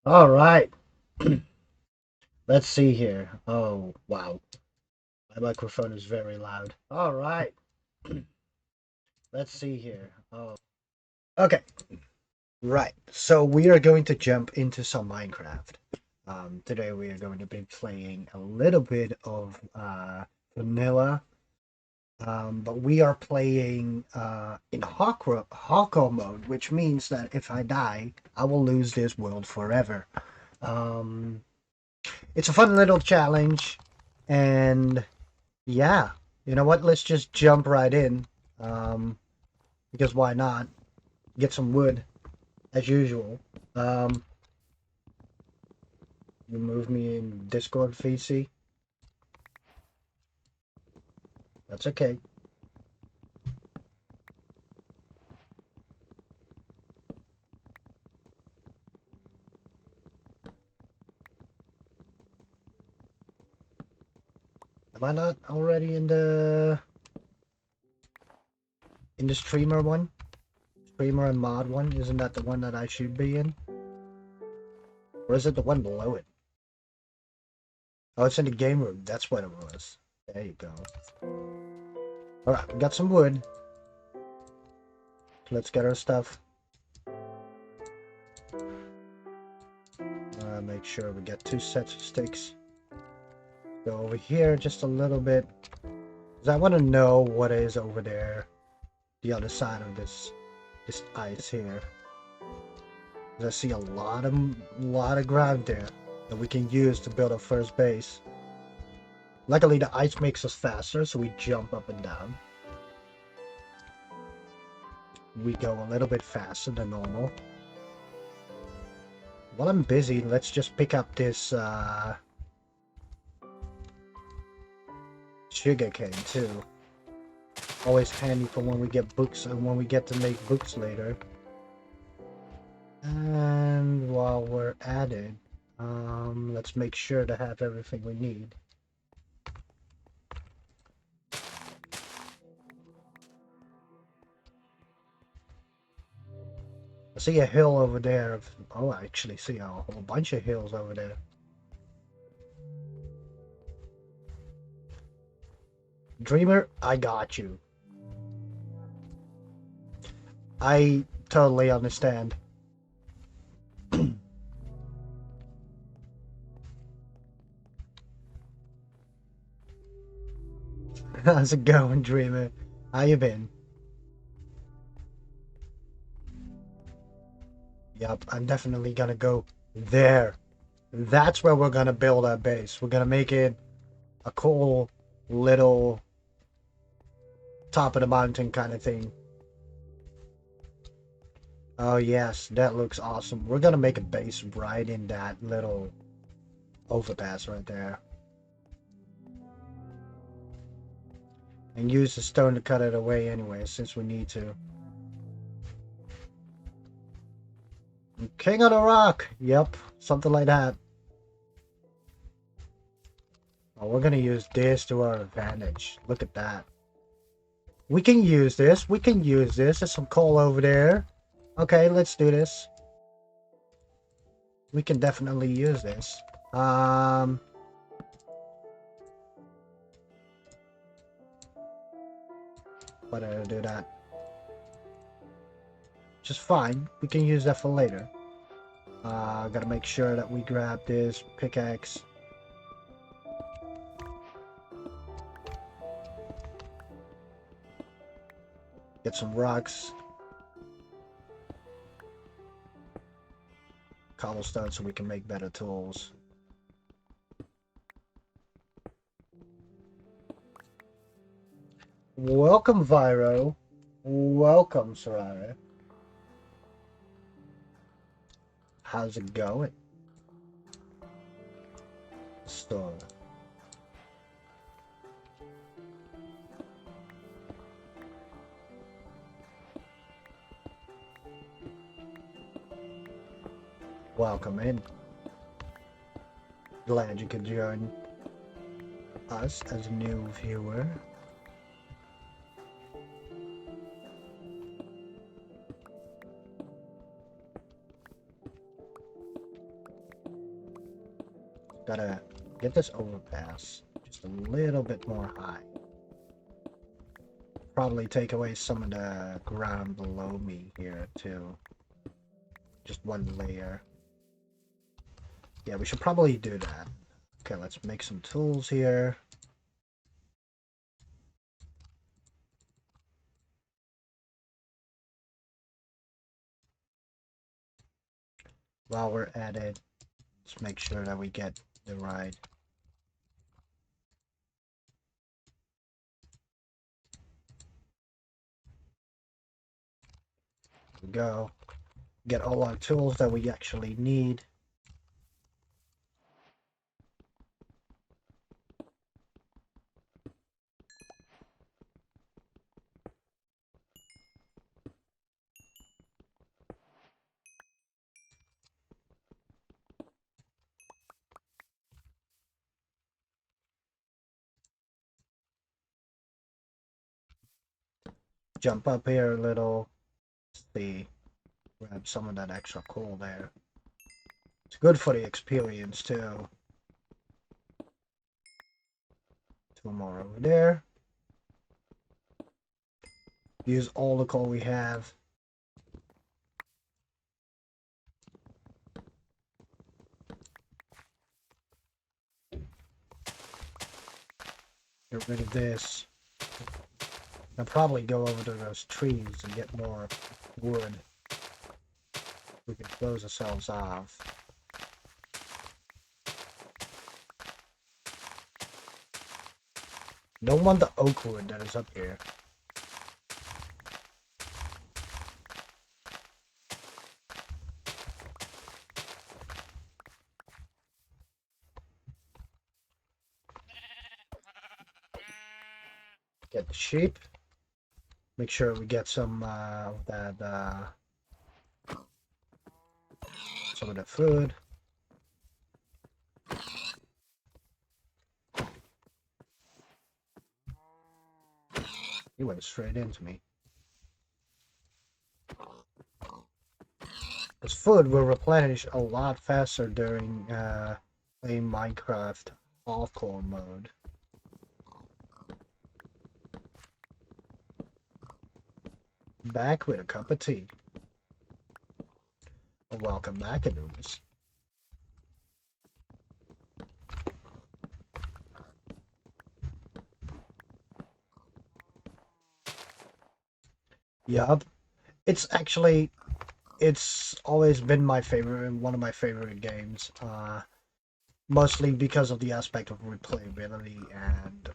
All right. Let's see here. Oh, wow. My microphone is very loud. All right. Let's see here. Oh, okay. Right. So we are going to jump into some Minecraft. Today we are going to be playing a little bit of vanilla. But we are playing in Hawko mode, which means that if I die, I will lose this world forever. Um, it's a fun little challenge, and yeah, you know what? Let's just jump right in. Um, because why not? Get some wood as usual. Um, you move me in Discord, VC. That's okay. Am I not already in the streamer one? Streamer and mod one? Isn't that the one that I should be in? Or is it the one below it? Oh, it's in the game room. That's what it was. There you go. Alright, we got some wood. Let's get our stuff. Make sure we get 2 sets of sticks. Go over here just a little bit. Because I want to know what is over there. The other side of this ice here. Because I see a lot of ground there that we can use to build our first base. Luckily, the ice makes us faster, so we jump up and down. We go a little bit faster than normal. While I'm busy, let's just pick up this sugarcane too. Always handy for when we get books and when we get to make books later. And while we're at it, let's make sure to have everything we need. I see a hill over there. Oh, I actually see a whole bunch of hills over there. Dreamer, I got you. I totally understand. How's it going, Dreamer? How you been? Yep, I'm definitely gonna go there. That's where we're gonna build our base. We're gonna make it a cool little top of the mountain kind of thing. Oh yes, that looks awesome. We're gonna make a base right in that little overpass right there. And use the stone to cut it away anyway, since we need to. King of the Rock! Yep, something like that. Oh, we're gonna use this to our advantage. Look at that. We can use this. We can use this. There's some coal over there. Okay, let's do this. We can definitely use this. Why did I do that? Just fine. We can use that for later. Gotta make sure that we grab this pickaxe. Get some rocks. Cobblestone so we can make better tools. Welcome, Viro. Welcome, Soraya. How's it going? Store. Welcome in. Glad you could join us as a new viewer. Gotta get this overpass just a little bit more high. Probably take away some of the ground below me here too. Just one layer. Yeah, we should probably do that. Okay, let's make some tools here. While we're at it, let's make sure that we get the right. There we go. Get all our tools that we actually need. Jump up here a little. See, grab some of that extra coal there. It's good for the experience too. Two more over there. Use all the coal we have. Get rid of this. I'll probably go over to those trees and get more wood. We can close ourselves off. Don't want the oak wood that is up here. Get the sheep. Make sure we get some of that some of the food. He went straight into me. This food will replenish a lot faster during playing Minecraft hardcore mode. Back with a cup of tea. Welcome back, Anubis. Yup. It's actually, it's always been my favorite, one of my favorite games. Mostly because of the aspect of replayability and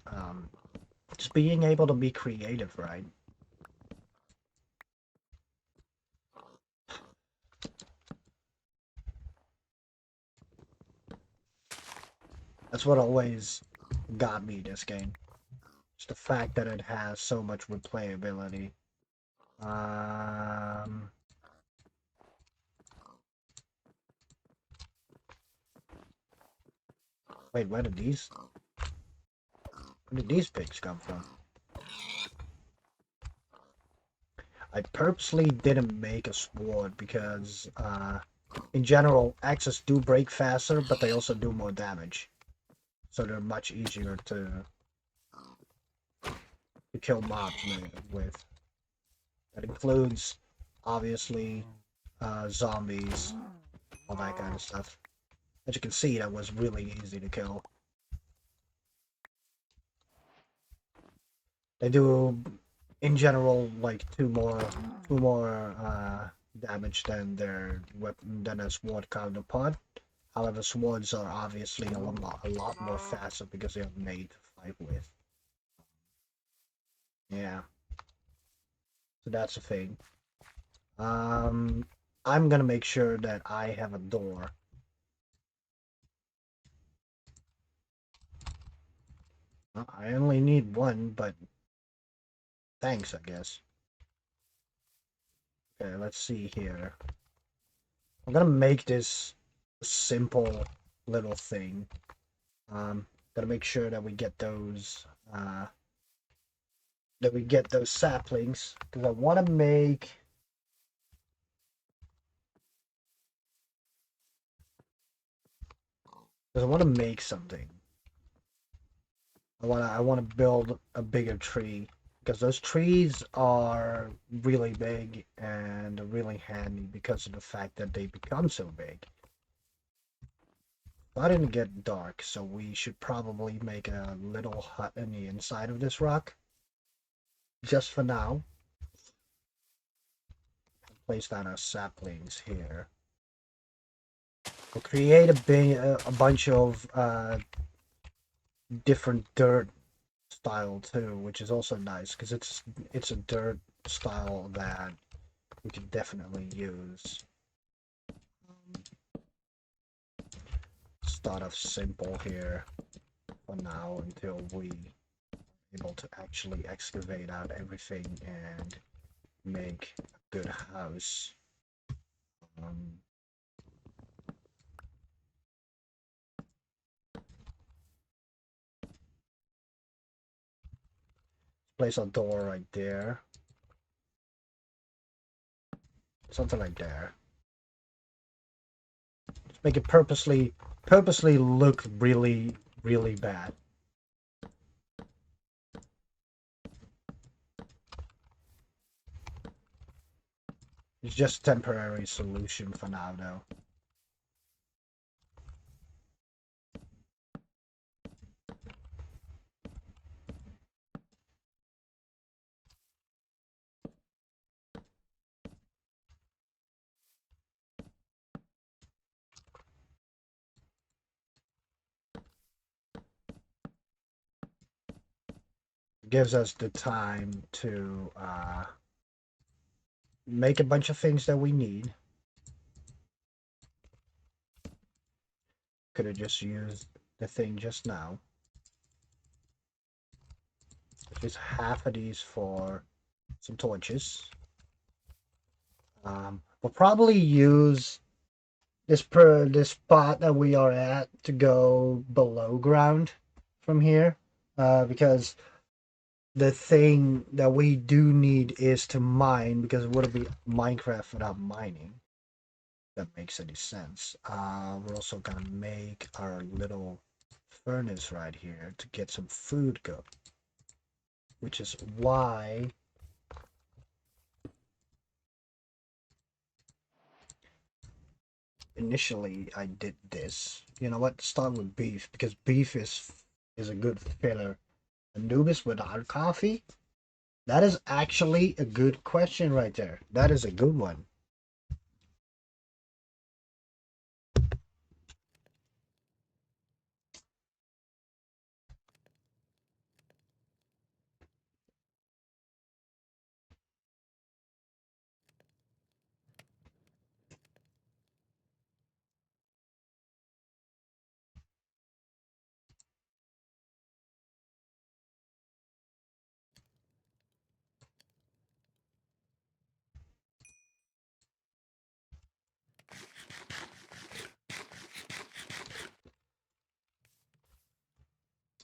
just being able to be creative, right? That's what always got me this game. Just the fact that it has so much replayability. Wait, where did these pigs come from? I purposely didn't make a sword because, in general, axes do break faster, but they also do more damage. So they're much easier to kill mobs with. That includes, obviously, zombies, all that kind of stuff. As you can see, that was really easy to kill. They do, in general, like two more damage than their weapon than a sword counterpart. However, swords are obviously a lot more faster because they are made to fight with. Yeah. So that's the thing. I'm gonna make sure that I have a door. Well, I only need one, but thanks, I guess. Okay, let's see here. I'm gonna make this a simple little thing. Gotta make sure that we get those saplings because I want to make Because I want to make something. I want to build a bigger tree because those trees are really big and really handy because of the fact that they become so big. Starting to get dark, so we should probably make a little hut in the inside of this rock. Just for now. Place down our saplings here. We'll create a bunch of different dirt style too, which is also nice because it's a dirt style that we can definitely use. Start off simple here for now until we are able to actually excavate out everything and make a good house. Um, place a door right there. Something like there. Just make it purposely look really bad. It's just a temporary solution for now though. It gives us the time to make a bunch of things that we need. Could have just used the thing just now. Just half of these for some torches. We'll probably use this spot that we are at to go below ground from here, because the thing that we do need is to mine, because it wouldn't be Minecraft without mining. That makes any sense. We're also gonna make our little furnace right here to get some food go, which is why initially I did this. You know what? Start with beef because beef is a good filler. Anubis without coffee? That is actually a good question right there. That is a good one.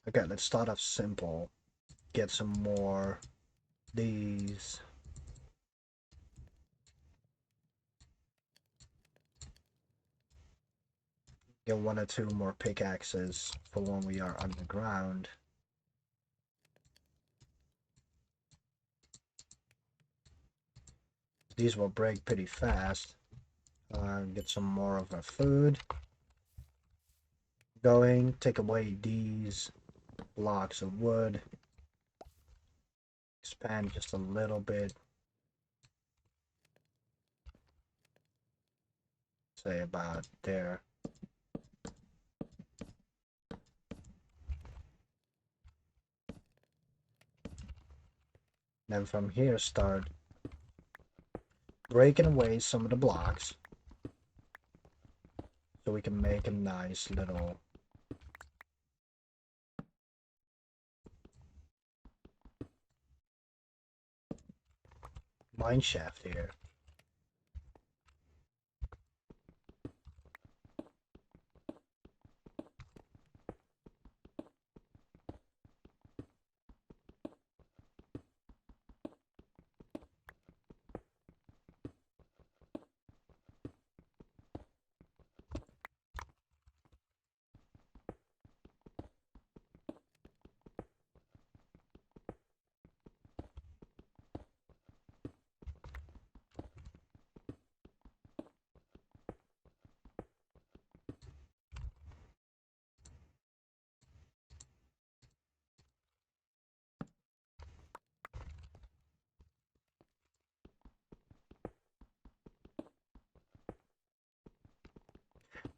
Okay, let's start off simple. Get some more these. Get one or two more pickaxes for when we are underground. These will break pretty fast. Get some more of our food going. Take away these blocks of wood. Expand just a little bit. Say about there. Then from here start breaking away some of the blocks so we can make a nice little mine shaft here.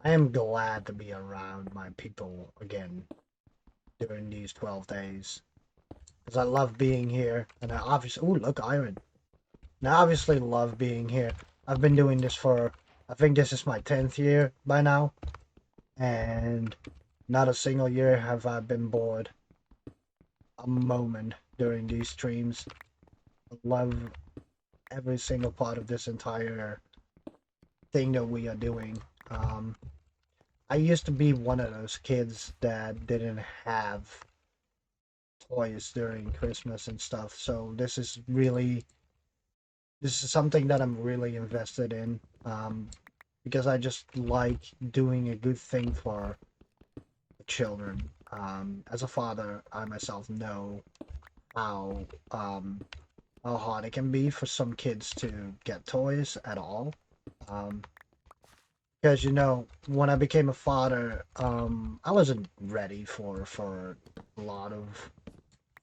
I am glad to be around my people again during these 12 days. Because I love being here. And I obviously... Ooh, look, iron. And I obviously love being here. I've been doing this for... I think this is my 10th year by now. And not a single year have I been bored a moment during these streams. I love every single part of this entire thing that we are doing. I used to be one of those kids that didn't have toys during Christmas and stuff. So this is something that I'm really invested in, because I just like doing a good thing for the children. As a father, I myself know how um, how hard it can be for some kids to get toys at all. Um, because when I became a father, I wasn't ready for a lot of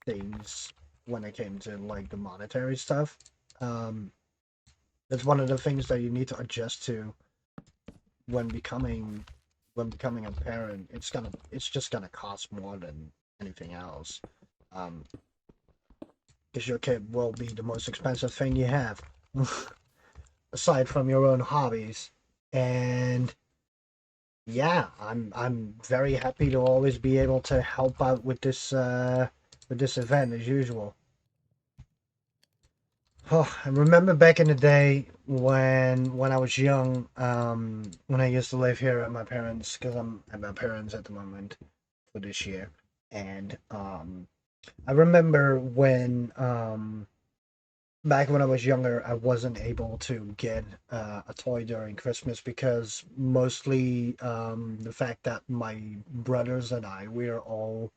things when it came to like the monetary stuff. Um, that's one of the things that you need to adjust to when becoming a parent. It's just gonna cost more than anything else. Um, because your kid will be the most expensive thing you have, aside from your own hobbies. And yeah, I'm very happy to always be able to help out with this event as usual. Oh, I remember back in the day when I was young, when I used to live here at my parents, because I'm at my parents at the moment for this year, and I remember when back when I was younger, I wasn't able to get a toy during Christmas because mostly the fact that my brothers and I we all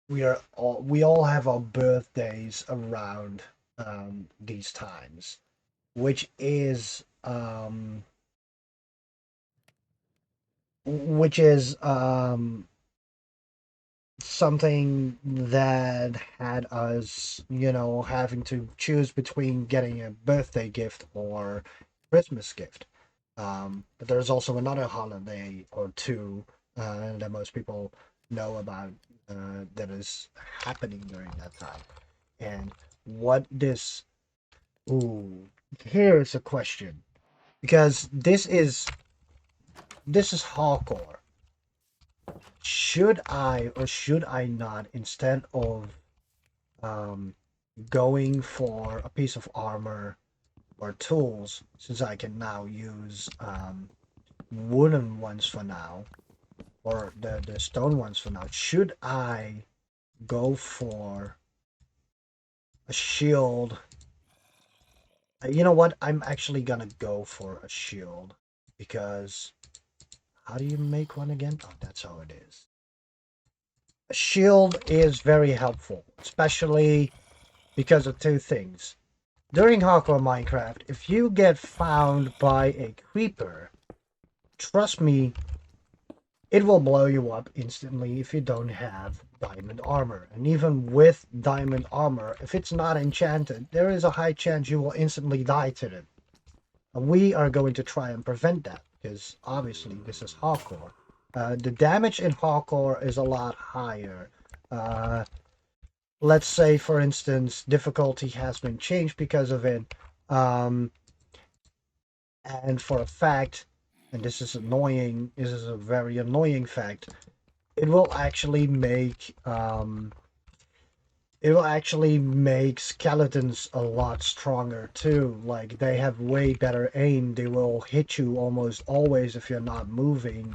have our birthdays around these times, which is which is something that had us, having to choose between getting a birthday gift or Christmas gift. But there's also another holiday or two that most people know about that is happening during that time. And what this, ooh, here is a question because this is hardcore. Should I or should I not, instead of um, going for a piece of armor or tools, since I can now use wooden ones for now, or the stone ones for now, should I go for a shield? You know what? I'm actually gonna go for a shield because how do you make one again? Oh, that's how it is. A shield is very helpful, especially because of two things. During hardcore Minecraft, if you get found by a creeper, trust me, it will blow you up instantly if you don't have diamond armor. And even with diamond armor, if it's not enchanted, there is a high chance you will instantly die to it. And we are going to try and prevent that because obviously this is hardcore. The damage in hardcore is a lot higher. Uh, let's say, for instance, difficulty has been changed because of it. Um, and for a fact, and this is annoying, this is a very annoying fact, it will actually make skeletons a lot stronger too. Like they have way better aim. They will hit you almost always if you're not moving.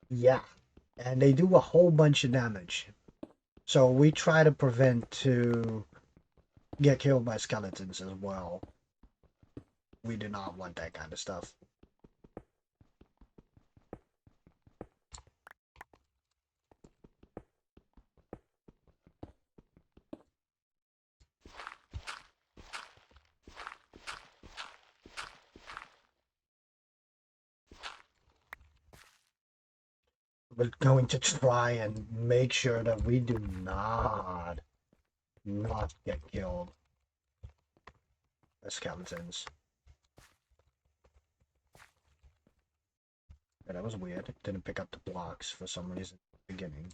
Yeah, and they do a whole bunch of damage. So we try to prevent to get killed by skeletons as well. We do not want that kind of stuff. We're going to try and make sure that we do not get killed by skeletons. Yeah, that was weird. It didn't pick up the blocks for some reason at the beginning.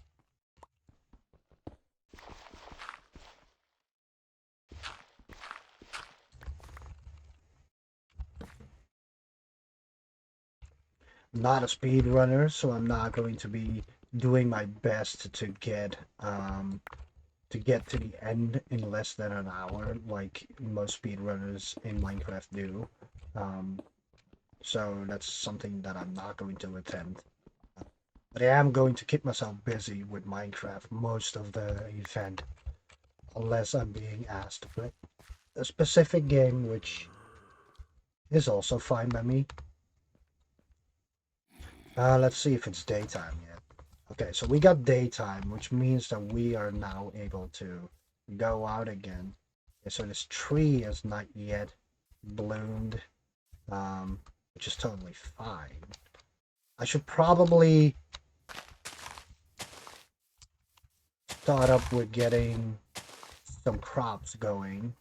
I'm not a speed runner, so I'm not going to be doing my best to get to the end in less than an hour, like most speedrunners in Minecraft do. Um, so that's something that I'm not going to attempt. But I am going to keep myself busy with Minecraft most of the event, unless I'm being asked to play a specific game, which is also fine by me. Let's see if it's daytime yet. Okay, so we got daytime, which means that we are now able to go out again. Okay, so this tree has not yet bloomed, which is totally fine. I should probably start up with getting some crops going.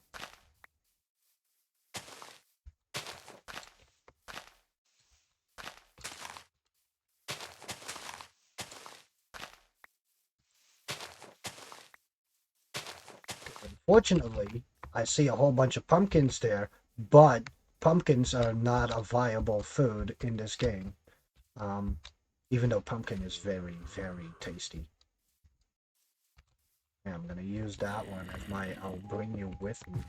Unfortunately, I see a whole bunch of pumpkins there, but pumpkins are not a viable food in this game. Um, even though pumpkin is very, very tasty. Yeah, I'm gonna use that one as my I'll bring you with me.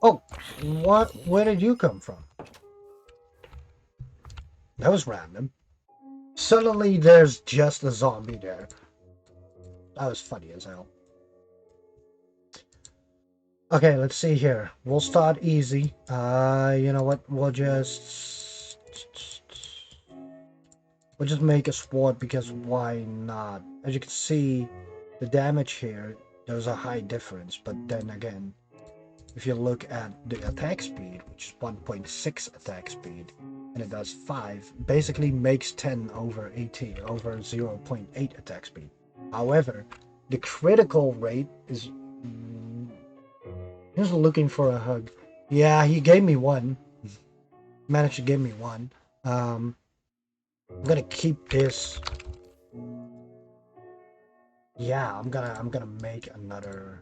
Oh, what? Where did you come from? That was random. Suddenly there's just a zombie there. That was funny as hell. Okay, let's see here. We'll start easy. You know what? We'll just make a sword because why not? As you can see, the damage here, there's a high difference, but then again, if you look at the attack speed, which is 1.6 attack speed, and it does 5, basically makes 10 over 18, over 0.8 attack speed. However, the critical rate is... He's looking for a hug. Yeah, he gave me one. Managed to give me one. I'm gonna keep this. Yeah, I'm gonna make another.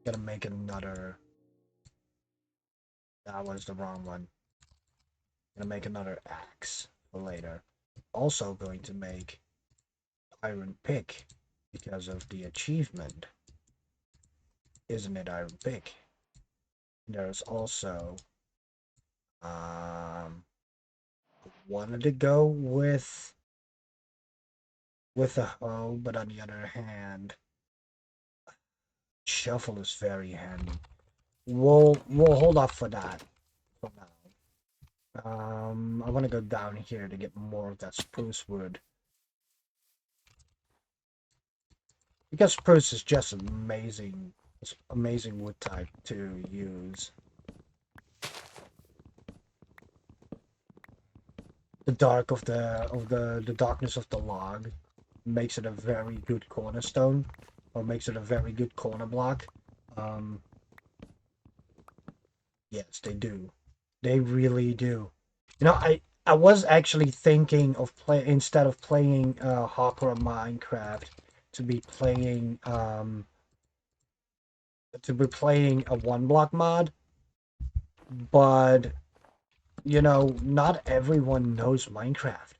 Gonna make another. That was the wrong one. Gonna make another axe for later. Also going to make iron pick because of the achievement. Isn't it iron pick? There's also wanted to go with a hoe, but on the other hand, shovel is very handy. We'll hold off for that for now. I want to go down here to get more of that spruce wood. Because spruce is just amazing. It's amazing wood type to use. The dark of the darkness of the log makes it a very good cornerstone, or makes it a very good corner block. Um, yes, they do. They really do. You know, I was actually thinking of instead of playing Hopper Minecraft to be playing a one block mod, but you know, not everyone knows Minecraft.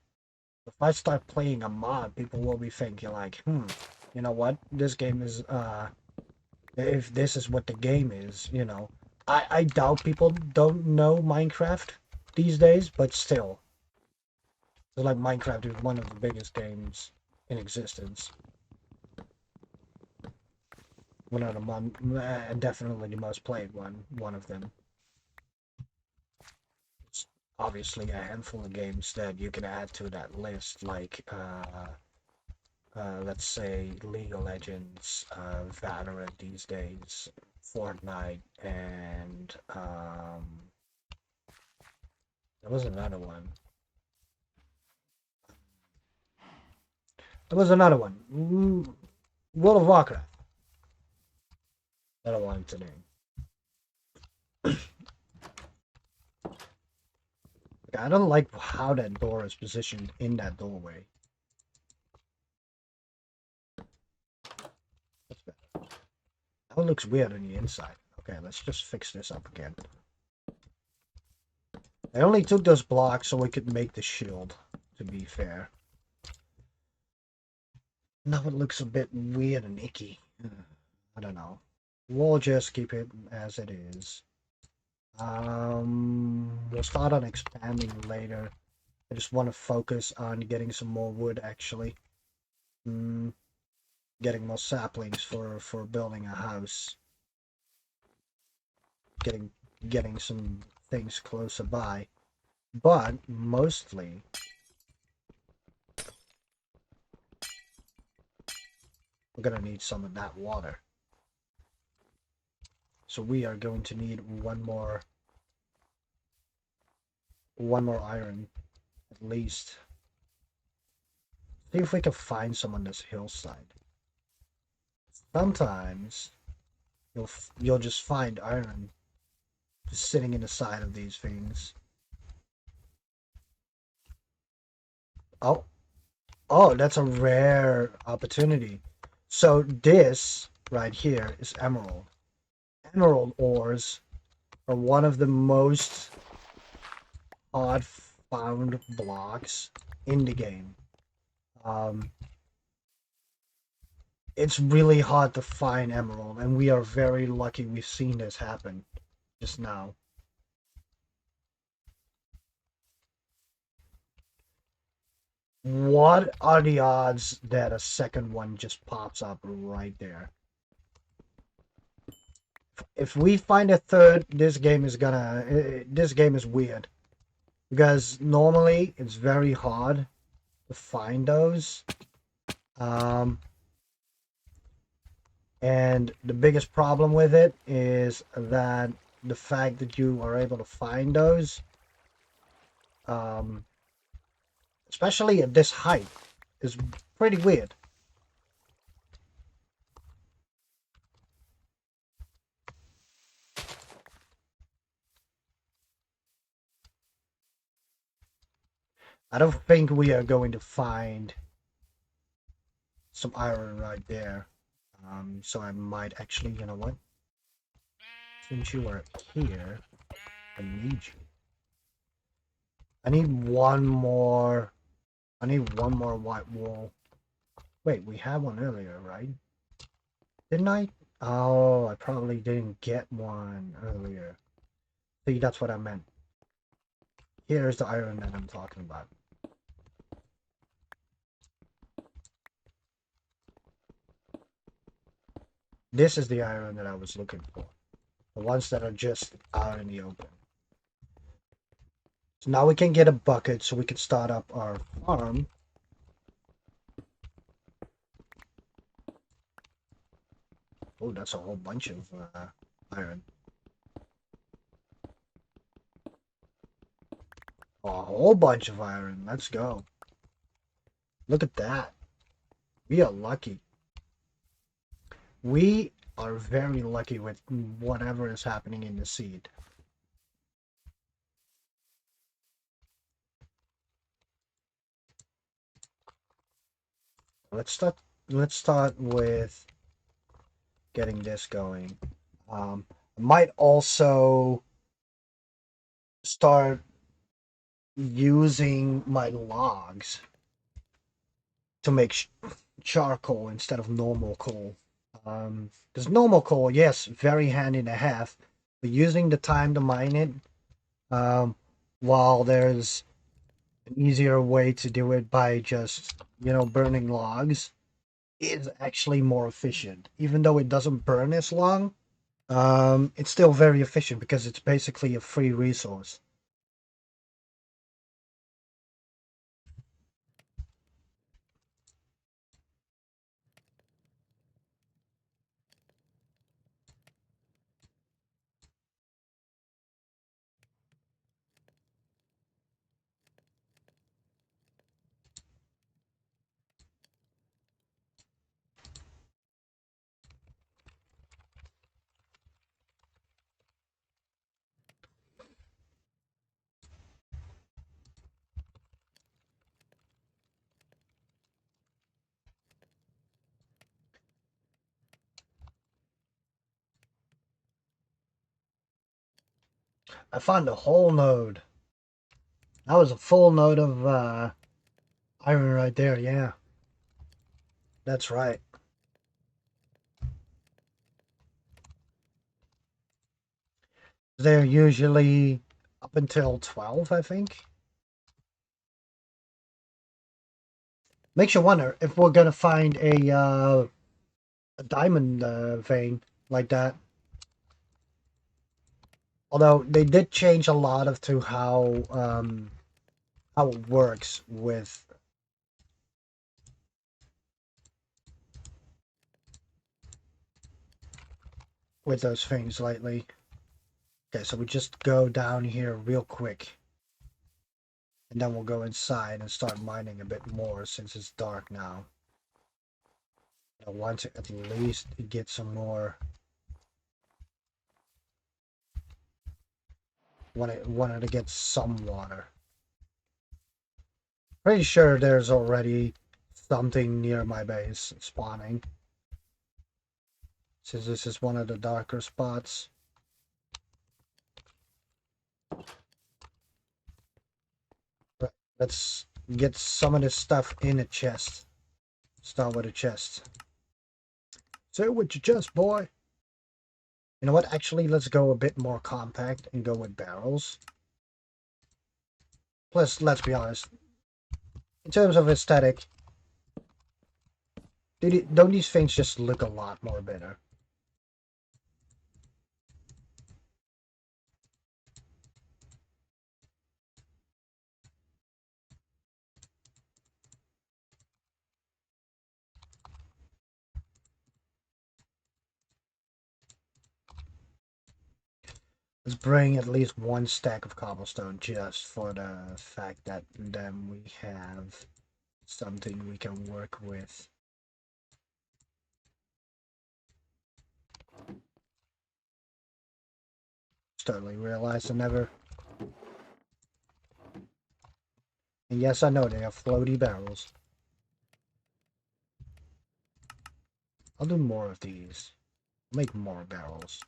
If I start playing a mod, people will be thinking like, you know what? This game is if this is what the game is, you know. I doubt people don't know Minecraft these days, but still. It's like Minecraft is one of the biggest games in existence. One of the definitely the most played one of them. It's obviously a handful of games that you can add to that list, like let's say League of Legends, Valorant these days, Fortnite, and there was another one. There was another one. World of Warcraft. That I wanted to name. I don't like how that door is positioned in that doorway. That's better. Now it looks weird on the inside. Okay, let's just fix this up again. I only took those blocks so we could make the shield, to be fair. Now it looks a bit weird and icky. I don't know. We'll just keep it as it is. We'll start on expanding later. I just want to focus on getting some more wood, actually. Getting more saplings for building a house. Getting some things closer by. But mostly we're gonna need some of that water. So we are going to need one more iron at least. See if we can find some on this hillside. Sometimes you'll just find iron just sitting in the side of these things. Oh, that's a rare opportunity. So this right here is emerald. Emerald ores are one of the most odd found blocks in the game. It's really hard to find emerald, and we are very lucky we've seen this happen just now. What are the odds that a second one just pops up right there? If we find a third, this game is weird. Because normally it's very hard to find those. And the biggest problem with it is that the fact that you are able to find those, especially at this height, is pretty weird. I don't think we are going to find some iron right there. So I might actually, you know what? Since you are here, I need you. I need one more white wool. Wait, we had one earlier, right? Didn't I? Oh, I probably didn't get one earlier. See, that's what I meant. Here's the iron that I'm talking about. This is the iron that I was looking for. The ones that are just out in the open. So now we can get a bucket so we can start up our farm. Oh, that's a whole bunch of iron. A whole bunch of iron. Let's go. Look at that. We are lucky. We are very lucky with whatever is happening in the seed. Let's start with getting this going. I might also start using my logs to make charcoal instead of normal coal. Because normal coal, yes, very handy to have, but using the time to mine it, while there's an easier way to do it by just, burning logs, is actually more efficient. Even though it doesn't burn as long, it's still very efficient because it's basically a free resource. I found a whole node. That was a full node of iron right there, yeah. That's right. They're usually up until 12, I think. Makes you wonder if we're gonna find a diamond vein like that. Although they did change a lot of to how it works with those things lately. Okay, so we just go down here real quick. And then we'll go inside and start mining a bit more since it's dark now. I want to at least get some more. Wanted to get some water. Pretty sure there's already something near my base spawning. Since this is one of the darker spots. But let's get some of this stuff in a chest. Start with a chest. Say it with your chest, boy. You know what? Actually, let's go a bit more compact and go with barrels. Plus, let's be honest. In terms of aesthetic, don't these things just look a lot more better? Let's bring at least one stack of cobblestone just for the fact that then we have something we can work with. Totally realized I never. And yes, I know they have floaty barrels. I'll do more of these. Make more barrels.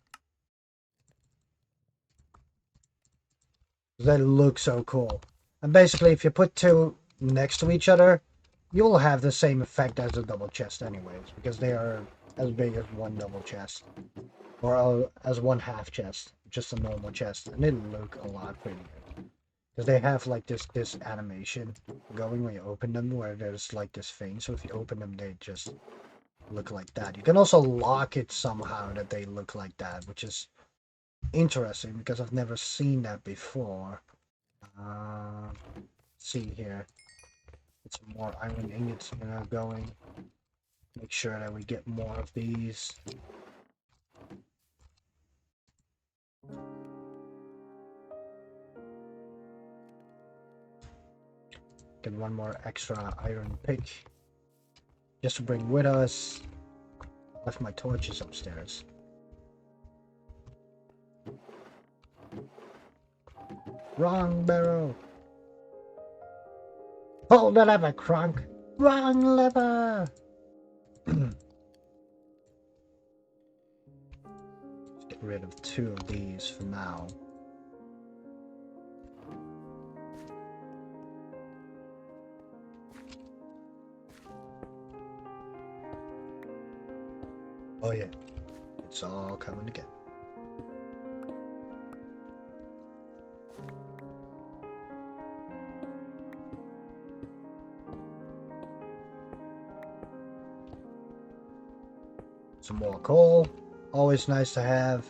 They look so cool. And basically, if you put two next to each other, you'll have the same effect as a double chest anyways, because they are as big as one double chest. Or as one half chest, just a normal chest. And they look a lot prettier. Because they have like this animation going when you open them, where there's like this thing. So if you open them, they just look like that. You can also lock it somehow that they look like that, which is interesting because I've never seen that before. Let's see here. Get some more iron ingots going. Make sure that we get more of these. Get one more extra iron pick. Just to bring with us. Left my torches upstairs. Wrong barrel. Pull the lever, Crunk. Wrong lever. Let's get rid of two of these for now. Oh yeah, it's all coming together. Some more coal, always nice to have.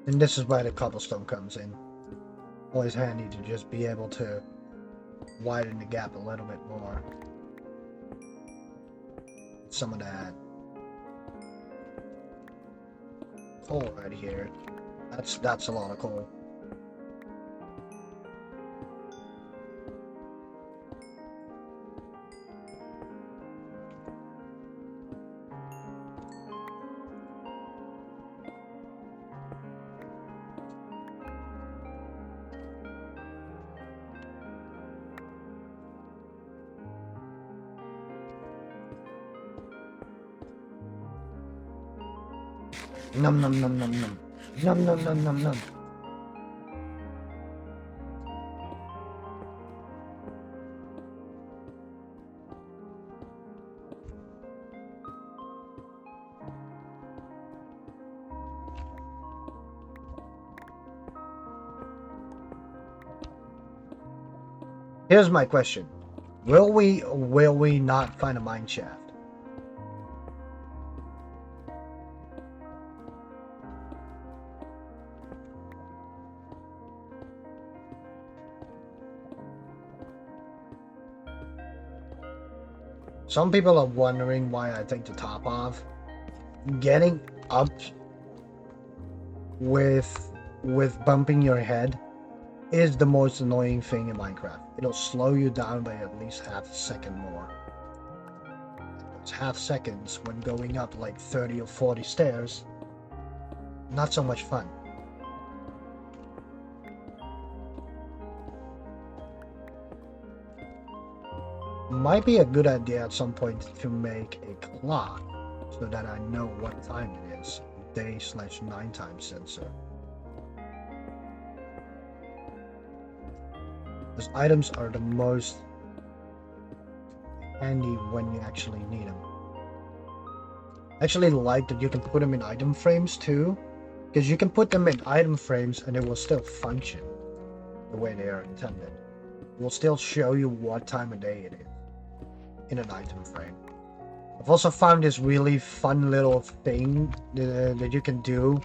And this is why the cobblestone comes in. Always handy to just be able to widen the gap a little bit more. Some of that coal right here. That's a lot of coal. Num num num num num. Num num num num num. Here's my question. Will we not find a mine shaft? Some people are wondering why I take the top off. Getting up with bumping your head is the most annoying thing in Minecraft. It'll slow you down by at least half a second more. Those half seconds when going up like 30 or 40 stairs, not so much fun. Might be a good idea at some point to make a clock so that I know what time it is. Day/night time sensor. Those items are the most handy when you actually need them. I actually like that you can put them in item frames too, because you can put them in item frames and it will still function the way they are intended. It will still show you what time of day it is in an item frame. I've also found this really fun little thing that you can do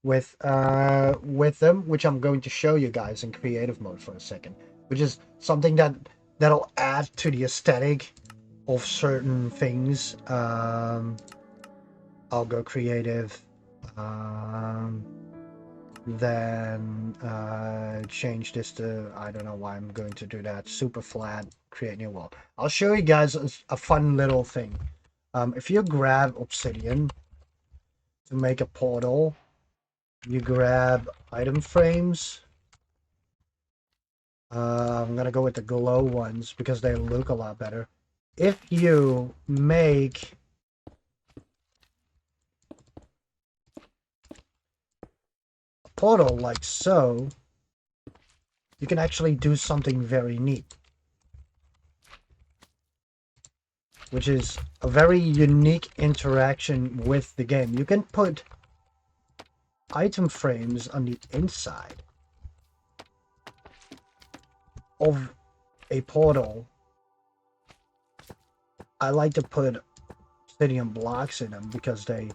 with them, which I'm going to show you guys in creative mode for a second, which is something that'll add to the aesthetic of certain things. I'll go creative, then change this to, I don't know why I'm going to do that, super flat, create new wall. I'll show you guys a fun little thing. If you grab obsidian to make a portal, you grab item frames. I'm gonna go with the glow ones because they look a lot better. If you make a portal like so, you can actually do something very neat, which is a very unique interaction with the game. You can put item frames on the inside of a portal. I like to put obsidian blocks in them because they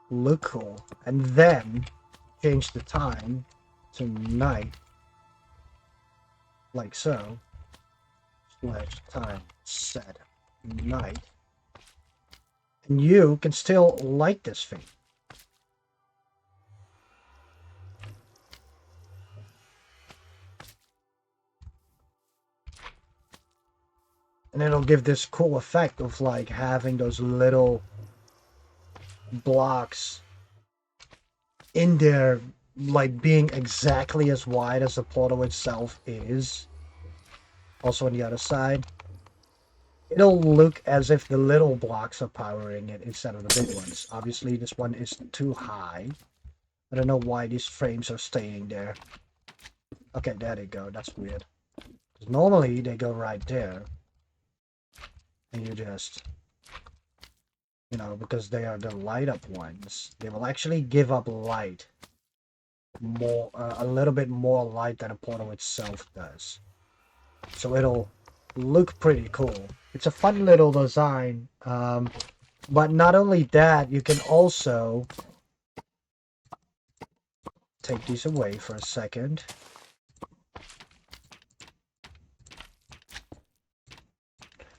look cool, and then change the time to night like so, /time set night, and you can still light this thing. And it'll give this cool effect of like having those little blocks in there, like being exactly as wide as the portal itself is. Also on the other side, it'll look as if the little blocks are powering it instead of the big ones. Obviously this one is too high. I don't know why these frames are staying there. Okay, there they go. That's weird. Normally they go right there. And you just, you know, because they are the light up ones, they will actually give up light more, a little bit more light than a portal itself does. So it'll look pretty cool. It's a fun little design. But not only that, you can also take these away for a second.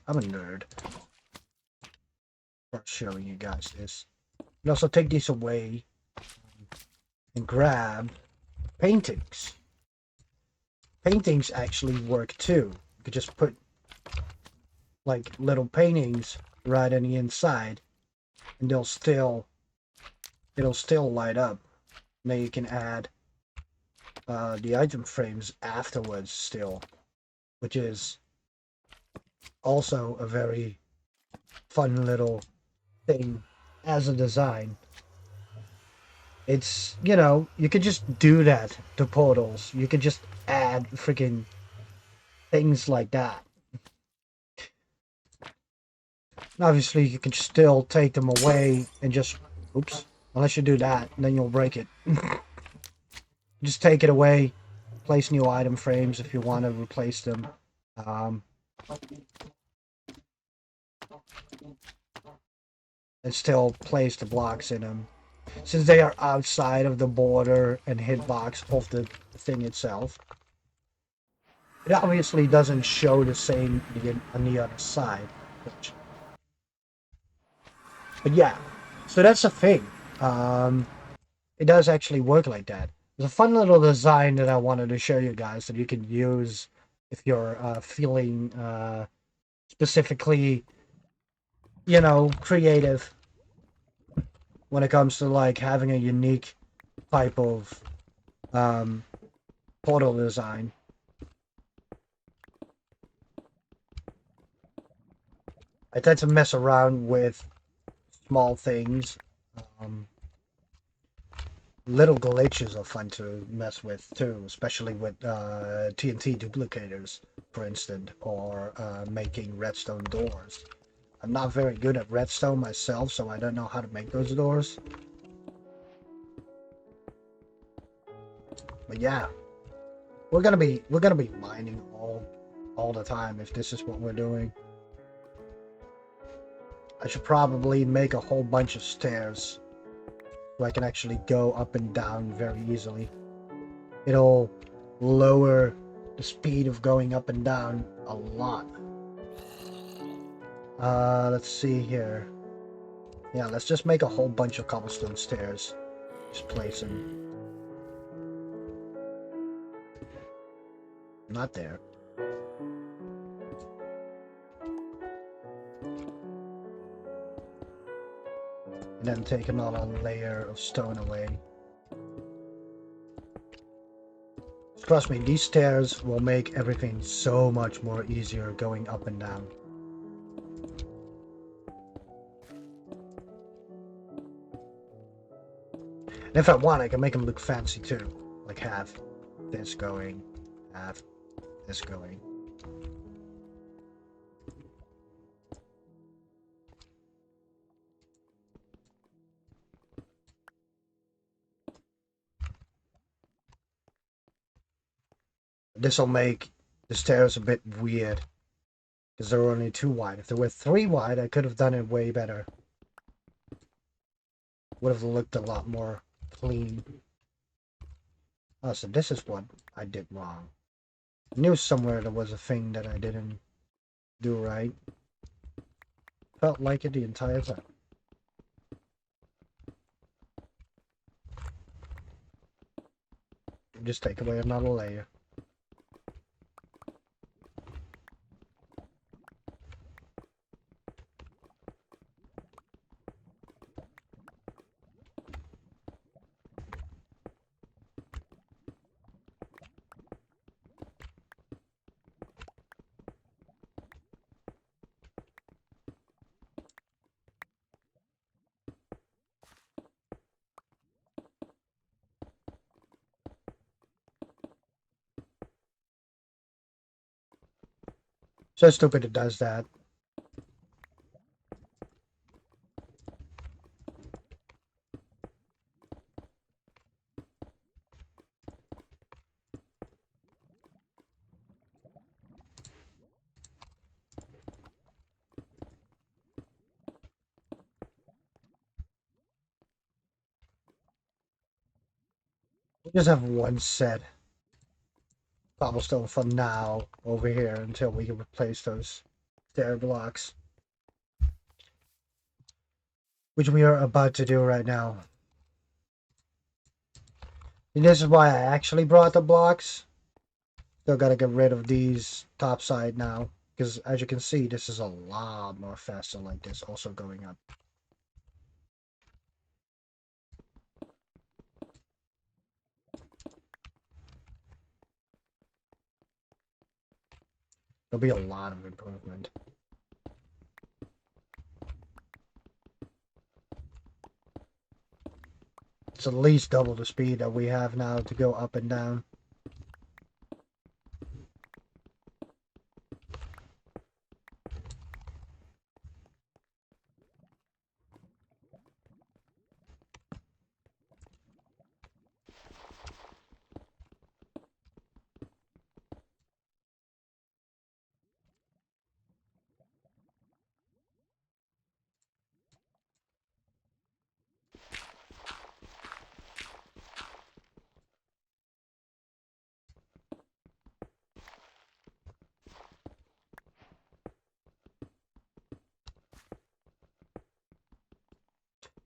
I'm a nerd for showing you guys this. You can also take these away and grab paintings. Paintings actually work too. You could just put like little paintings right on the inside and it'll still light up. Now you can add the item frames afterwards still, which is also a very fun little thing as a design. It's, you know, you could just do that to portals. You could just add freaking things like that. Obviously, you can still take them away and just, oops, unless you do that, then you'll break it. Just take it away, place new item frames if you want to replace them. Um, and still place the blocks in them. Since they are outside of the border and hitbox of the thing itself, it obviously doesn't show the same on the other side. But yeah, so that's a thing. Um, it does actually work like that. It's a fun little design that I wanted to show you guys that you can use if you're feeling specifically, you know, creative when it comes to like having a unique type of um, portal design. I tend to mess around with small things. Um, Little glitches are fun to mess with too, especially with TNT duplicators, for instance, or making redstone doors. I'm not very good at redstone myself, so I don't know how to make those doors. But yeah, we're gonna be mining all the time if this is what we're doing. I should probably make a whole bunch of stairs so I can actually go up and down very easily. It'll lower the speed of going up and down a lot. Let's see here. Yeah, let's just make a whole bunch of cobblestone stairs. Just place them. Not there. And then take another layer of stone away. Trust me, these stairs will make everything so much more easier going up and down. And if I want, I can make them look fancy too. Like have this going, have this going. This will make the stairs a bit weird because there were only 2 wide. If there were 3 wide, I could have done it way better. Would have looked a lot more clean. Oh, so this is what I did wrong. I knew somewhere there was a thing that I didn't do right. Felt like it the entire time. Just take away another layer. So stupid it does that. We just have one set cobblestone for now over here until we can replace those stair blocks. Which we are about to do right now. And this is why I actually brought the blocks. Still gotta get rid of these top side now. Because as you can see, this is a lot more faster like this, also going up. There'll be a lot of improvement. It's at least double the speed that we have now to go up and down.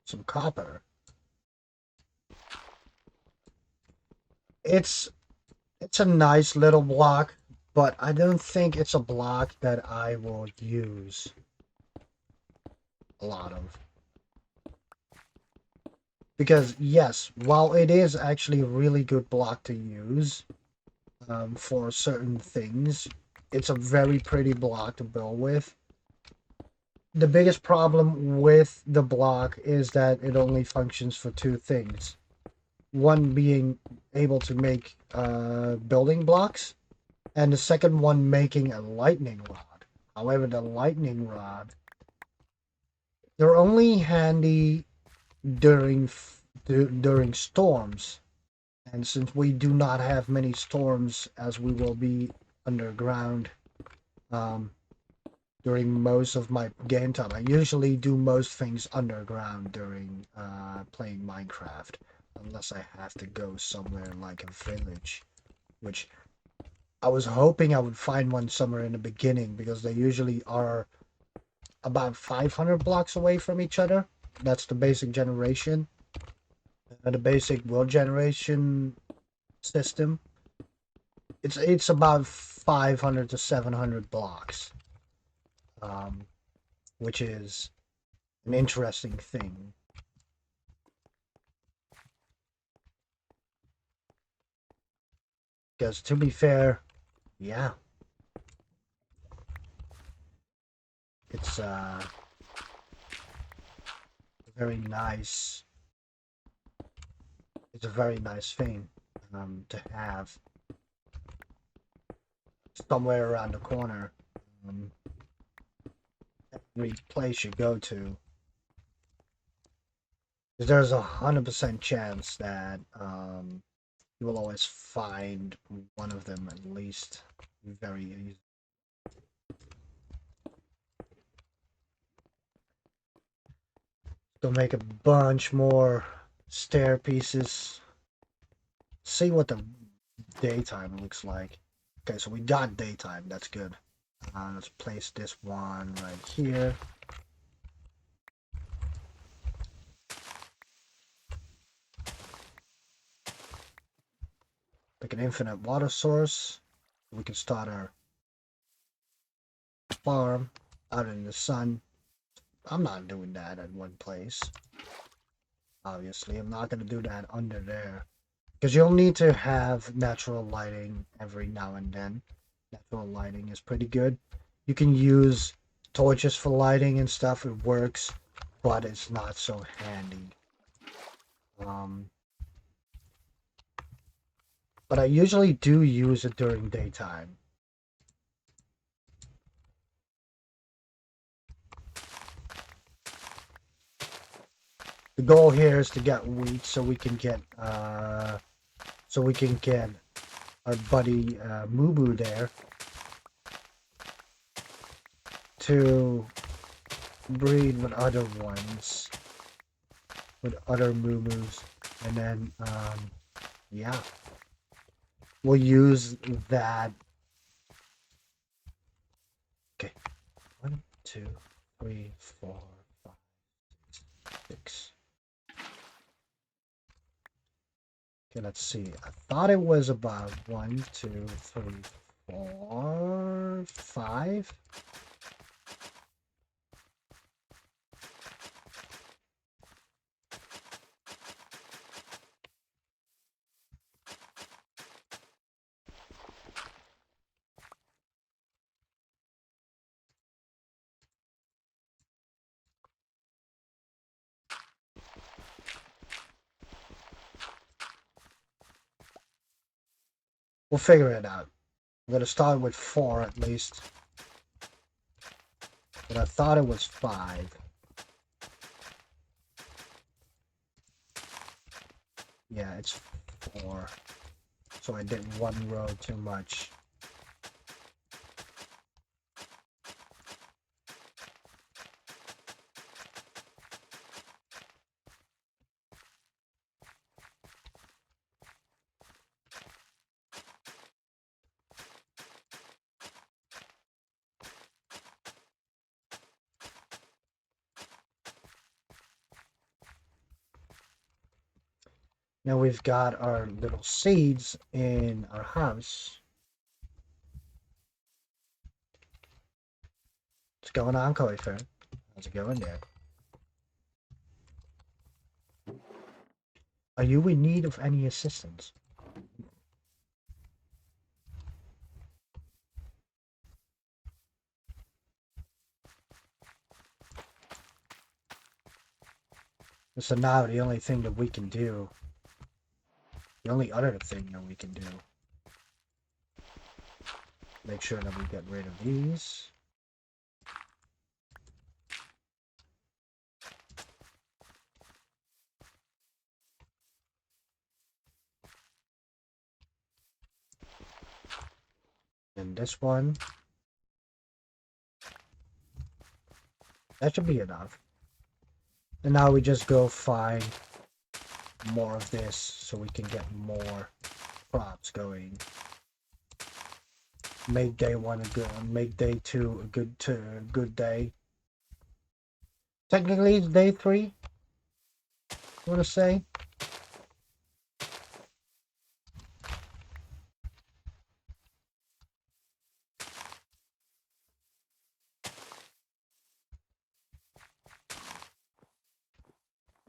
Some copper. It's a nice little block, but I don't think it's a block that I will use a lot of. Because yes, while it is actually a really good block to use for certain things, it's a very pretty block to build with. The biggest problem with the block is that it only functions for two things. One being able to make building blocks, and the second one making a lightning rod. However, the lightning rod, they're only handy during during storms, and since we do not have many storms, as we will be underground um, during most of my game time, I usually do most things underground during playing Minecraft, unless I have to go somewhere like a village, which I was hoping I would find one somewhere in the beginning, because they usually are about 500 blocks away from each other. That's the basic generation. The basic world generation system. It's about 500 to 700 blocks, um, which is an interesting thing. Because to be fair, yeah, it's very nice. It's a very nice thing to have somewhere around the corner. Um, every place you go to, there's 100% chance that you will always find one of them at least very easy. Go make a bunch more stair pieces. See what the daytime looks like. Okay, so we got daytime. That's good. Let's place this one right here. Pick an infinite water source. We can start our farm out in the sun. I'm not doing that at one place. Obviously, I'm not going to do that under there. Because you'll need to have natural lighting every now and then. Natural lighting is pretty good. You can use torches for lighting and stuff. It works, but it's not so handy. But I usually do use it during daytime. The goal here is to get wheat so we can get our buddy Moo Boo there to breed with other ones, with other Moo Boos, and then yeah, we'll use that. Okay, 1, 2, 3, 4, 5, 6. Okay, let's see. I thought it was about 1, 2, 3, 4, 5. We'll figure it out. I'm gonna start with 4 at least. But I thought it was 5. Yeah, it's 4. So I did 1 row too much. Now we've got our little seeds in our house. What's going on, Koi Fair? How's it going there? Are you in need of any assistance? So now the only thing that we can do, the only other thing that we can do, make sure that we get rid of these. And this one. That should be enough. And now we just go find more of this so we can get more crops going. Make day 1 a good, make day 2 a good day. Technically it's day 3. I want to say.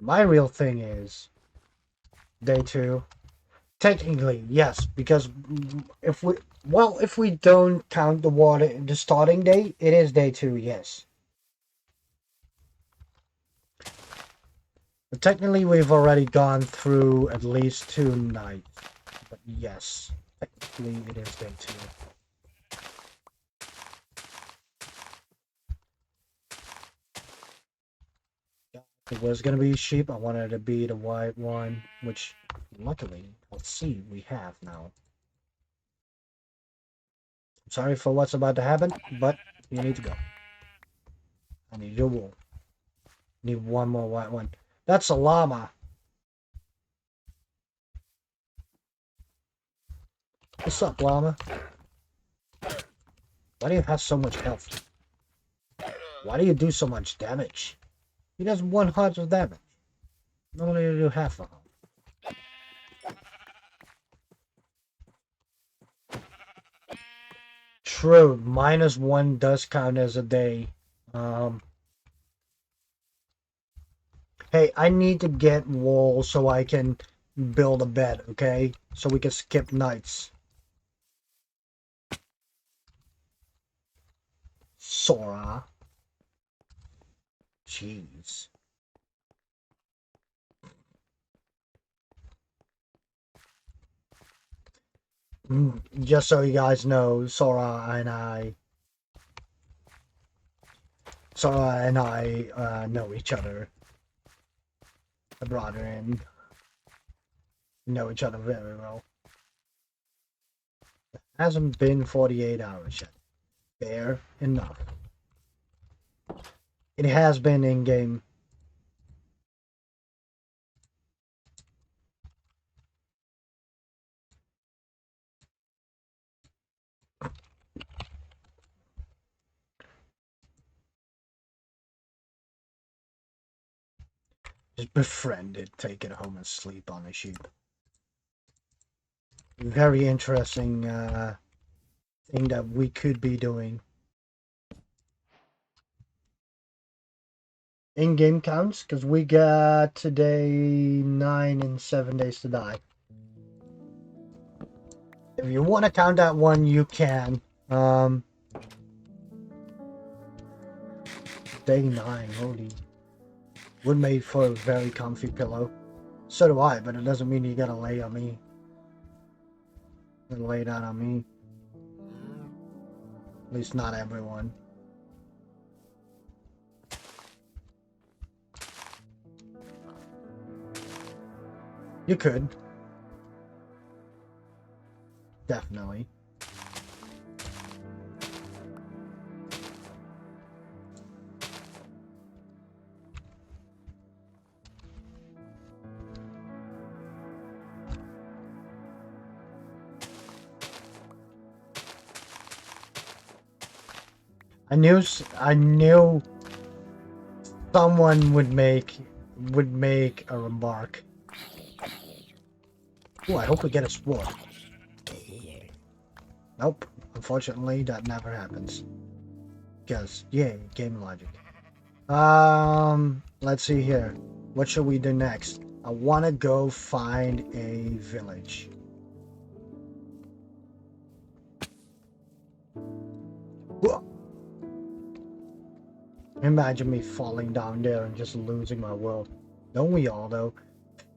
My real thing is day 2. Technically, yes, because if we don't count the water in the starting day, it is day 2, yes. But technically, we've already gone through at least 2 nights. But yes, technically, it is day 2. It was gonna be sheep. I wanted it to be the white one, which luckily, let's see, we have now. Sorry for what's about to happen, but you need to go. I need your wool. Need one more white one. That's a llama. What's up, llama? Why do you have so much health? Why do you do so much damage? He does 1 heart of damage. Normally you do half a heart. True, -1 does count as a day. Hey, I need to get wool so I can build a bed, okay? So we can skip nights. Sora. Jeez. Just so you guys know, Sora and I know each other. A brother and know each other very well. It hasn't been 48 hours yet. Fair enough. It has been in game. Just befriend it, take it home and sleep on the sheep. Very interesting thing that we could be doing. In-game counts, because we got today 9 and 7 days to die. If you want to count that one, you can. Day 9, holy. Wood made for a very comfy pillow. So do I, but it doesn't mean you gotta lay on me. and lay down on me. At least not everyone. You could. Definitely. I knew someone would make a remark. Oh, I hope we get a sword. Nope. Unfortunately, that never happens. Because, yay, game logic. Let's see here. What should we do next? I want to go find a village. Whoa. Imagine me falling down there and just losing my world. Don't we all, though?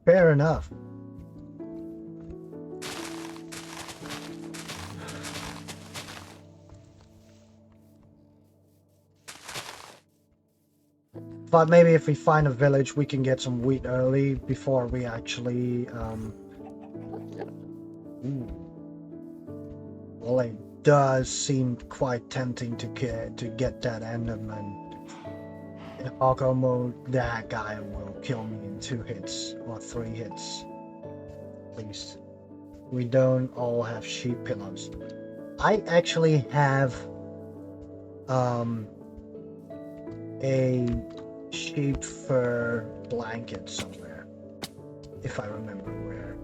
Fair enough. But maybe if we find a village, we can get some wheat early before we actually, Ooh. Well, it does seem quite tempting to get that Enderman. In hardcore mode, that guy will kill me in 2 hits or 3 hits, at least. We don't all have sheep pillows. I actually have a sheep fur blanket somewhere, if I remember where.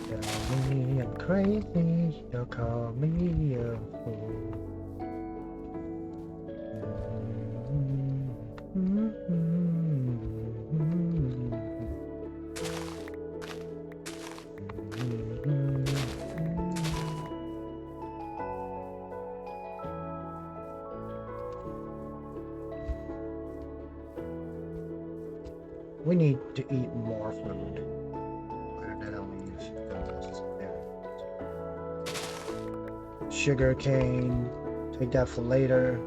Tell me I'm crazy, you'll call me a fool. We need to eat more food. Where did I leave those? There. Sugar cane. Take that for later.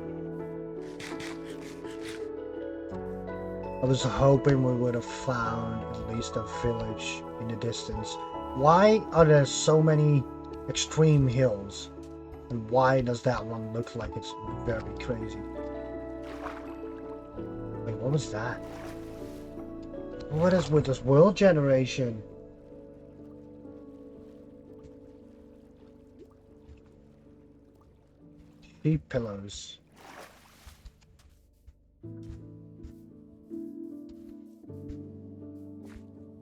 I was hoping we would have found at least a village in the distance. Why are there so many extreme hills? And why does that one look like it's very crazy? Wait, what was that? What is with this world generation? Sheep pillows.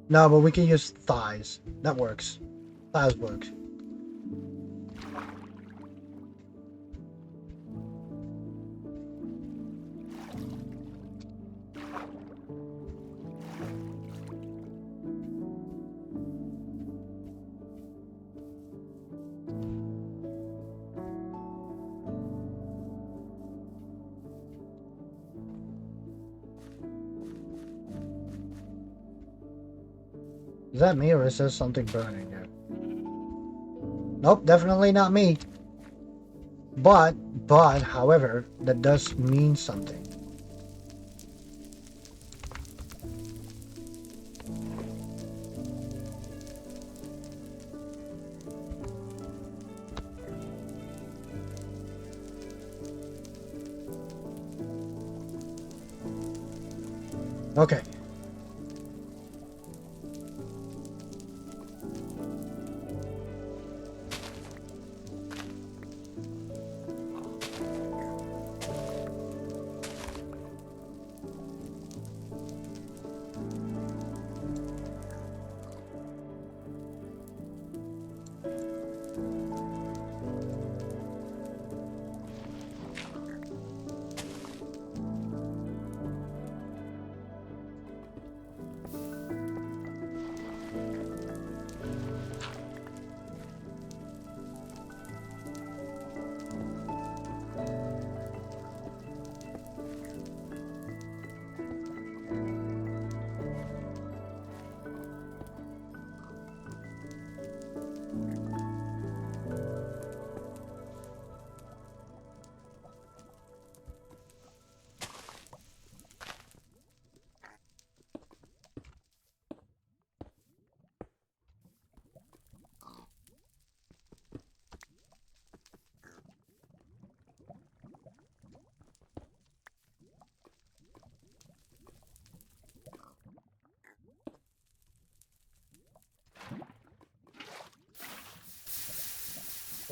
No, but we can use thighs. That works. Thighs work. Is that me or is there something burning there? Nope, definitely not me. But, however, that does mean something. Okay.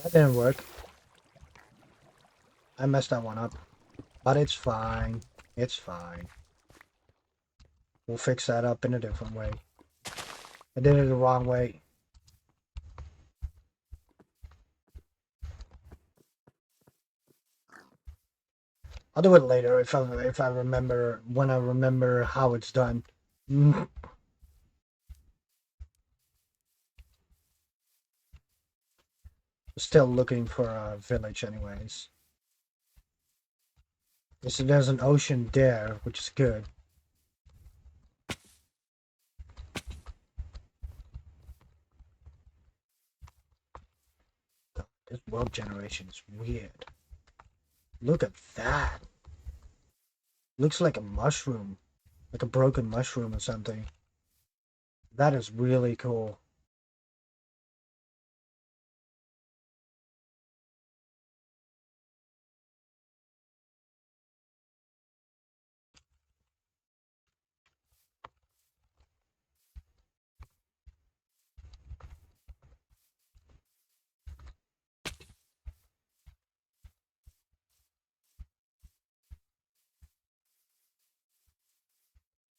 That didn't work. I messed that one up. But it's fine. It's fine. We'll fix that up in a different way. I did it the wrong way. I'll do it later if I remember, when I remember how it's done. Still looking for a village anyways. So there's an ocean there, which is good. This world generation is weird. Look at that. Looks like a mushroom. Like a broken mushroom or something. That is really cool.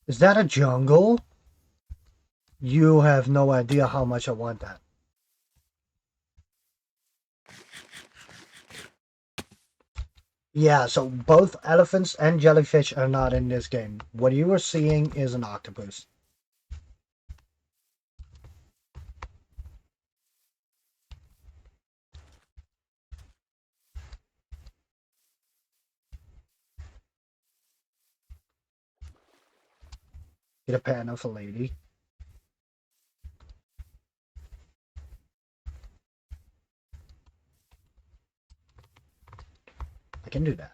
Is that a jungle? You have no idea how much I want that. Yeah, so both elephants and jellyfish are not in this game. What you are seeing is an octopus. Get a pan of a lady. I can do that.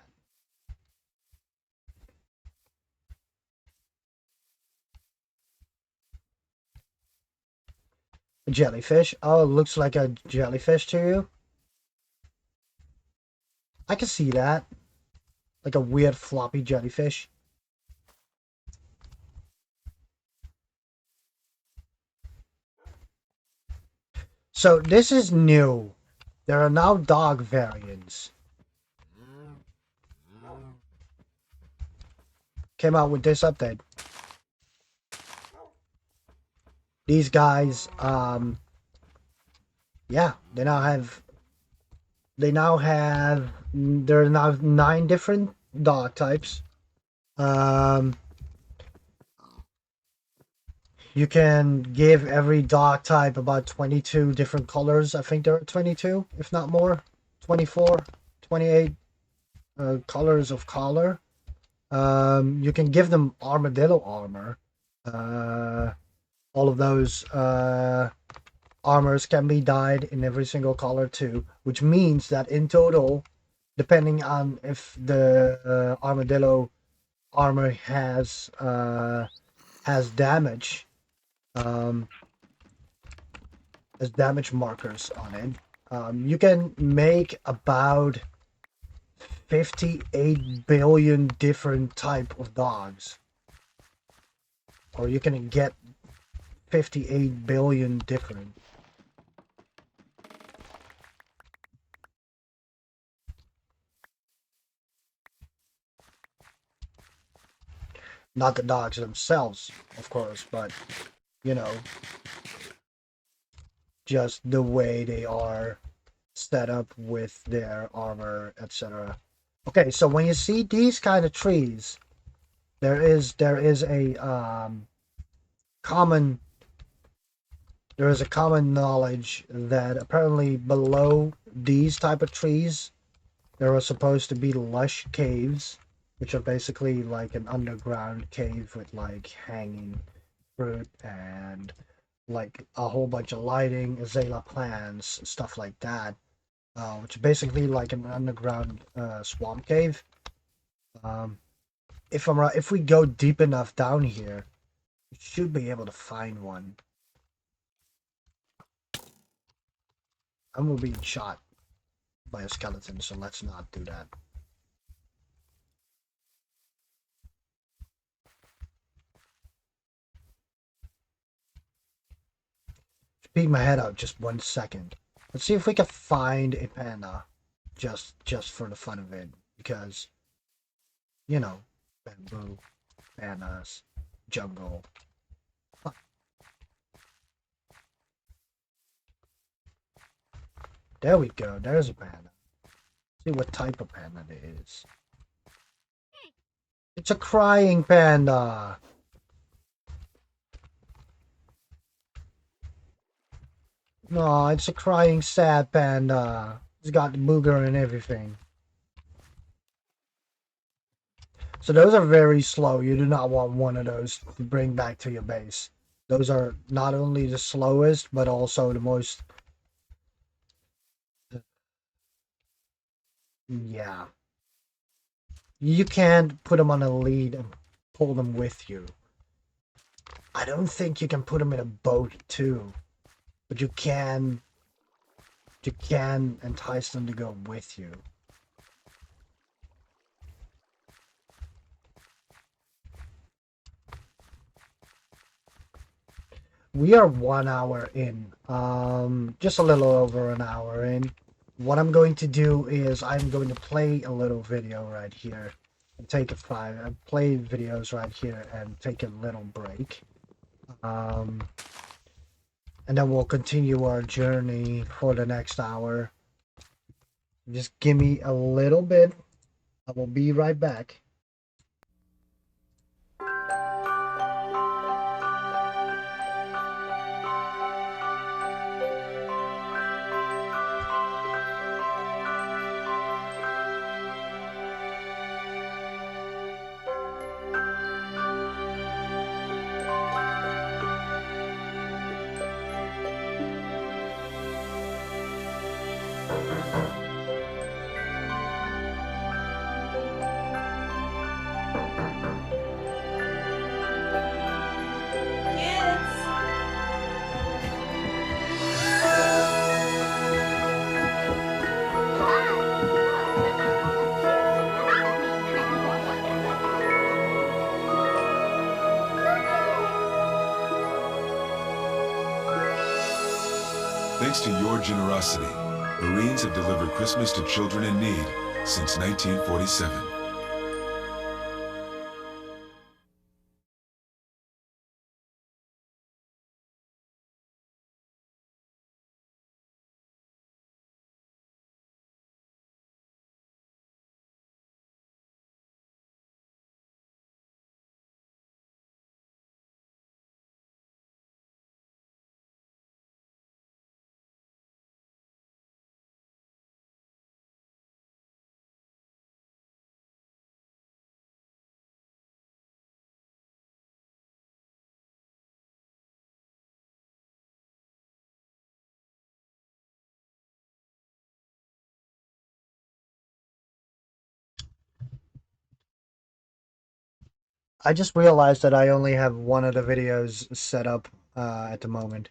A jellyfish? Oh, it looks like a jellyfish to you? I can see that. Like a weird floppy jellyfish. So this is new. There are now dog variants. Came out with this update. These guys, yeah, there are now 9 different dog types. You can give every dog type about 22 different colors. I think there are 22, if not more. 24, 28 colors of color. You can give them armadillo armor. All of those armors can be dyed in every single color too, which means that in total, depending on if the armadillo armor has damage, as damage markers on it. You can make about 58 billion different type of dogs, or you can get 58 billion different. Not the dogs themselves, of course, but you know, just the way they are set up with their armor, etc. Okay, so when you see these kind of trees, there is a common knowledge that apparently below these type of trees there are supposed to be lush caves, which are basically like an underground cave with like hanging fruit and like a whole bunch of lighting, azalea plants, stuff like that, which is basically like an underground swamp cave. Um, if I'm right, if we go deep enough down here, we should be able to find one. And we're being shot by a skeleton, so let's not do that. Just peek my head out just 1 second. Let's see if we can find a panda, just for the fun of it, because you know, bamboo, pandas, jungle. Huh. There we go. There's a panda. See what type of panda it is. It's a crying panda. No, it's a crying sad panda. It's got the booger and everything. So those are very slow. You do not want one of those to bring back to your base. Those are not only the slowest, but also the most... Yeah. You can't put them on a lead and pull them with you. I don't think you can put them in a boat too. But you can entice them to go with you. We are 1 hour in. Just a little over an hour in. What I'm going to do is I'm going to play a little video right here and take play videos right here and take a little break. And then we'll continue our journey for the next hour. Just give me a little bit. I will be right back. Thanks to your generosity, Marines have delivered Christmas to children in need since 1947. I just realized that I only have one of the videos set up at the moment.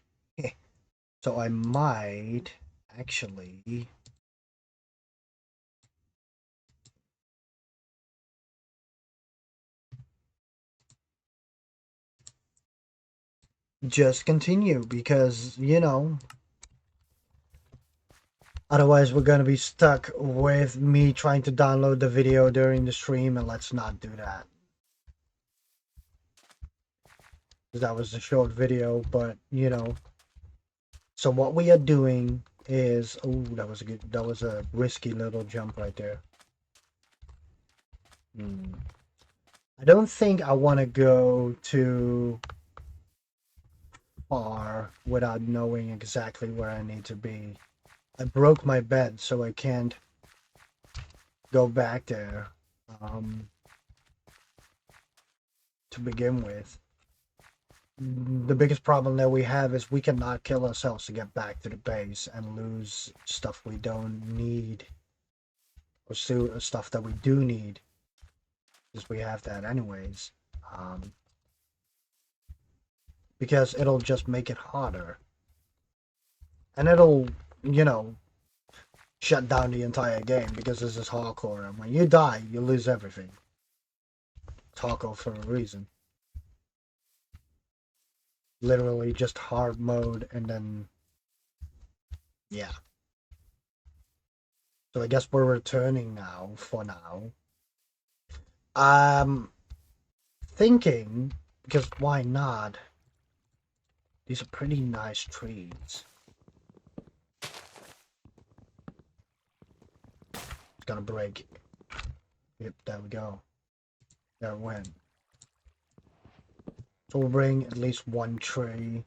So I might actually just continue because, otherwise we're going to be stuck with me trying to download the video during the stream, and let's not do that. That was a short video, but so what we are doing is, oh, that was a risky little jump right there. I don't think I want to go too far without knowing exactly where I need to be. I broke my bed, so I can't go back there to begin with. The biggest problem that we have is we cannot kill ourselves to get back to the base and lose stuff we don't need, or stuff that we do need, because we have that anyways. Because it'll just make it harder, and it'll shut down the entire game, because this is hardcore, and when you die you lose everything. It's hardcore for a reason. Literally just hard mode, and then yeah, So I guess we're returning now, for now. I'm thinking, because why not? These are pretty nice trees. It's gonna break. Yep, there we go. There it went. So we'll bring at least one tree,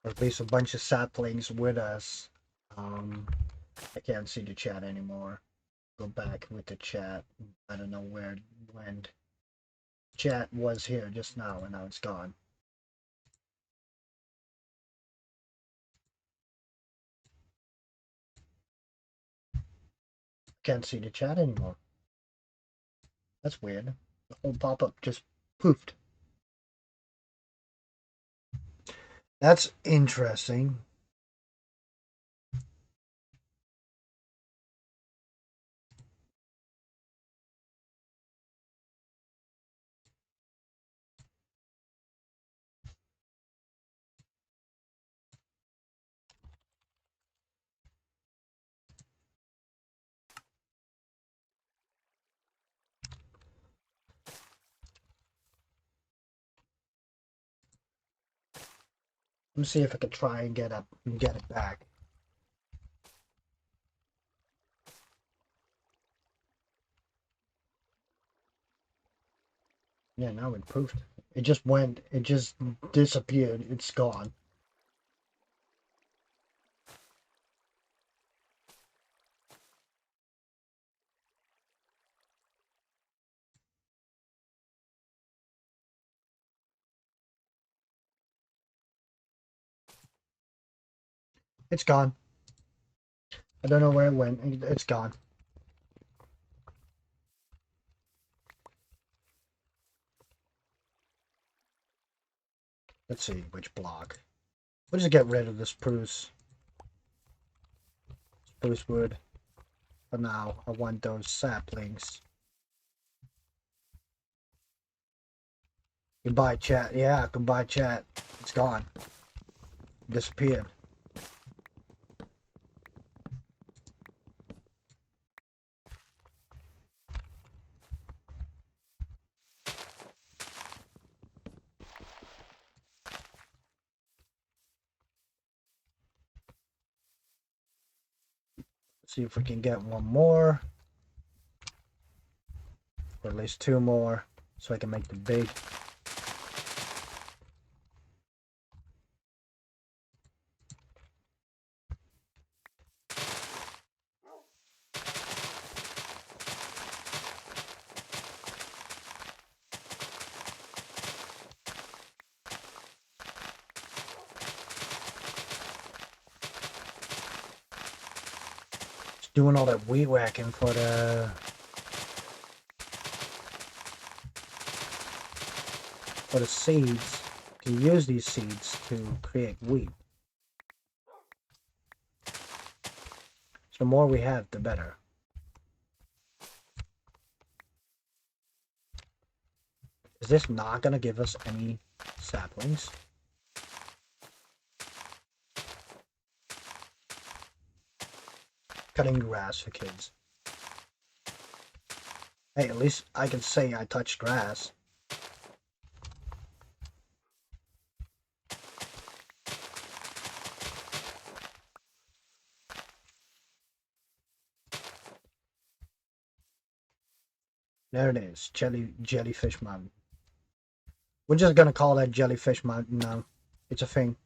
or at least a bunch of saplings with us. I can't see the chat anymore. Go back with the chat. I don't know where it went. Chat was here just now and now it's gone. Can't see the chat anymore. That's weird. The whole pop-up just poofed. That's interesting. Let me see if I can try and get it back. Yeah, now it poofed. It just went. It just disappeared. It's gone. It's gone. I don't know where it went. It's gone. Let's see which block. We'll just get rid of the spruce wood. For now, I want those saplings. Goodbye, chat. Yeah, goodbye, chat. It's gone. Disappeared. See if we can get one more. Or at least two more. So I can make the big. Just doing all that weed whacking for the seeds. You can use these seeds to create wheat. So the more we have, the better. Is this not going to give us any saplings? Cutting grass for kids. Hey, at least I can say I touched grass. There it is. Jellyfish Mountain. We're just gonna call that Jellyfish Mountain now. It's a thing.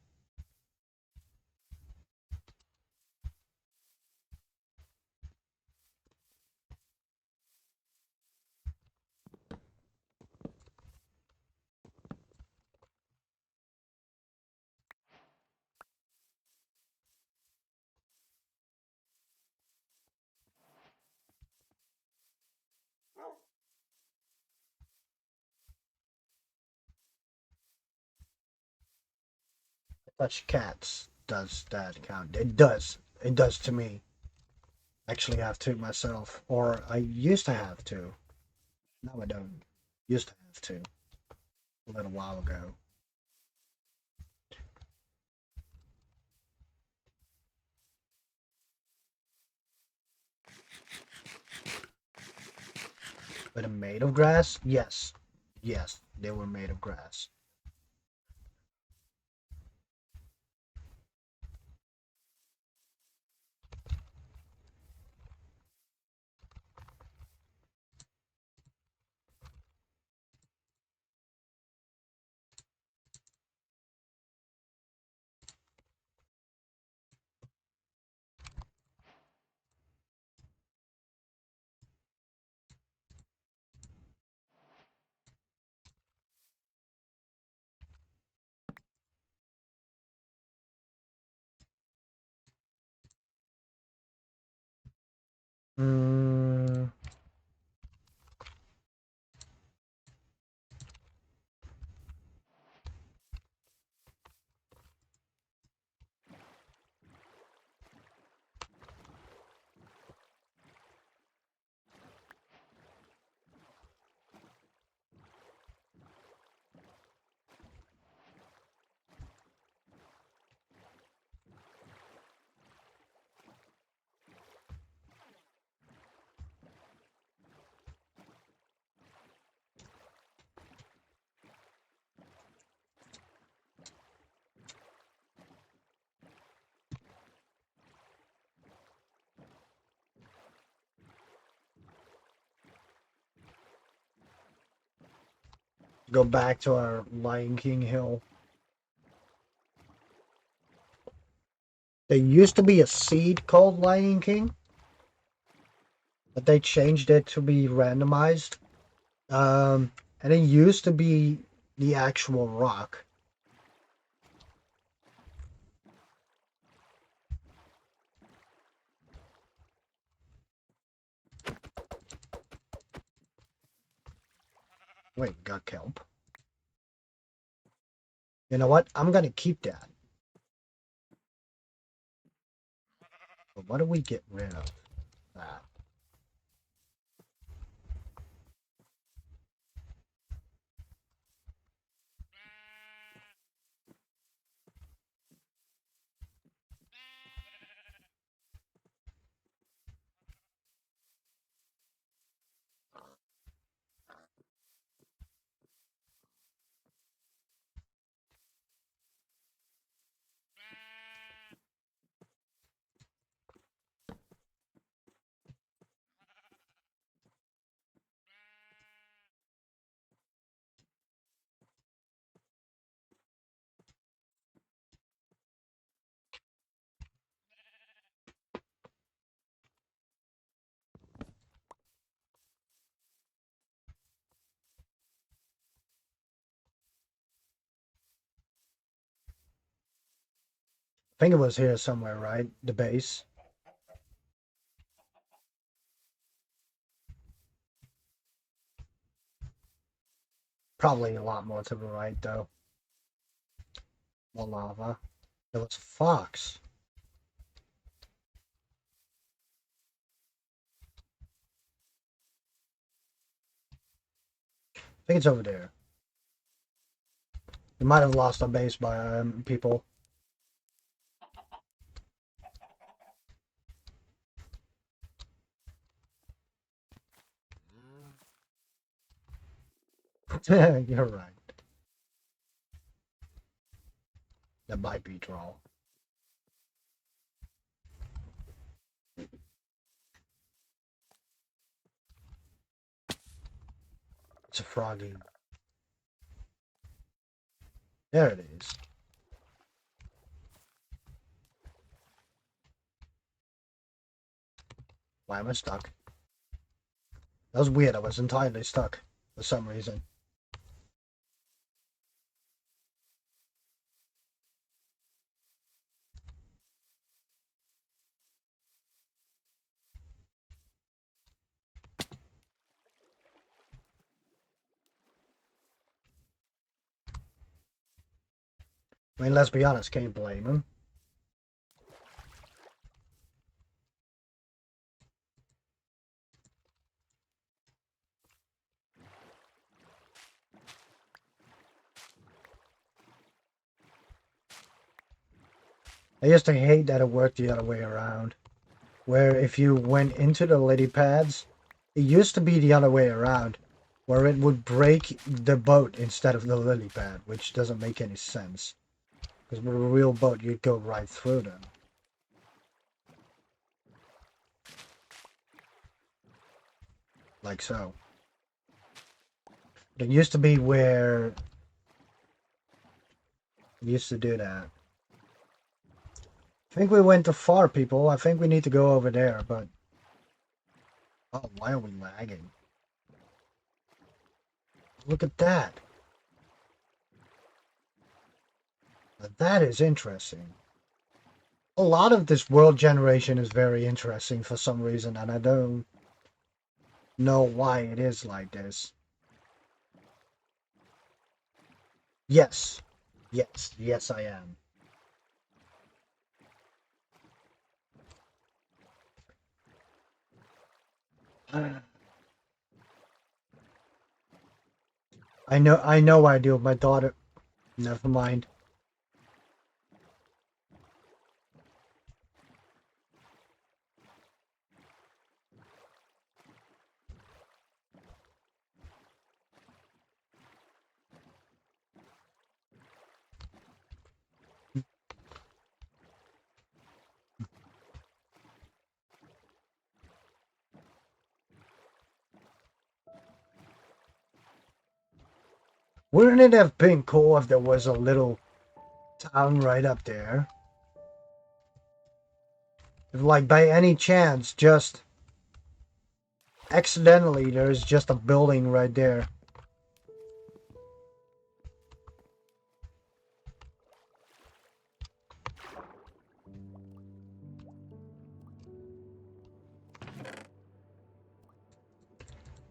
Touch cats. Does that count? It does. It does to me. Actually, I have to myself. Or I used to have to. Now I don't. Used to have to. A little while ago. But they're made of grass? Yes. Yes, they were made of grass. Mm, go back to our Lion King hill. There used to be a seed called Lion King, but they changed it to be randomized. And it used to be the actual rock. Wait, got kelp. You know what? I'm gonna keep that. But what do we get rid of? That. I think it was here somewhere, right? The base. Probably a lot more to the right, though. More lava. There was a fox. I think it's over there. We might have lost our base by people. You're right. That might be troll. It's a froggy. There it is. Why am I stuck? That was weird. I was entirely stuck for some reason. I mean, let's be honest, can't blame him. I used to hate that it worked the other way around. Where if you went into the lily pads It used to be the other way around, where it would break the boat instead of the lily pad, which doesn't make any sense. Because with a real boat, you'd go right through them. Like so. But it used to be where it used to do that. I think we went too far, people. I think we need to go over there, but... Oh, why are we lagging? Look at that. Now that is interesting. A lot of this world generation is very interesting for some reason, and I don't know why it is like this. Yes. Yes. Yes, I am. I know I do. My daughter... Never mind. Wouldn't it have been cool if there was a little town right up there? If, like, by any chance, just accidentally, there's just a building right there.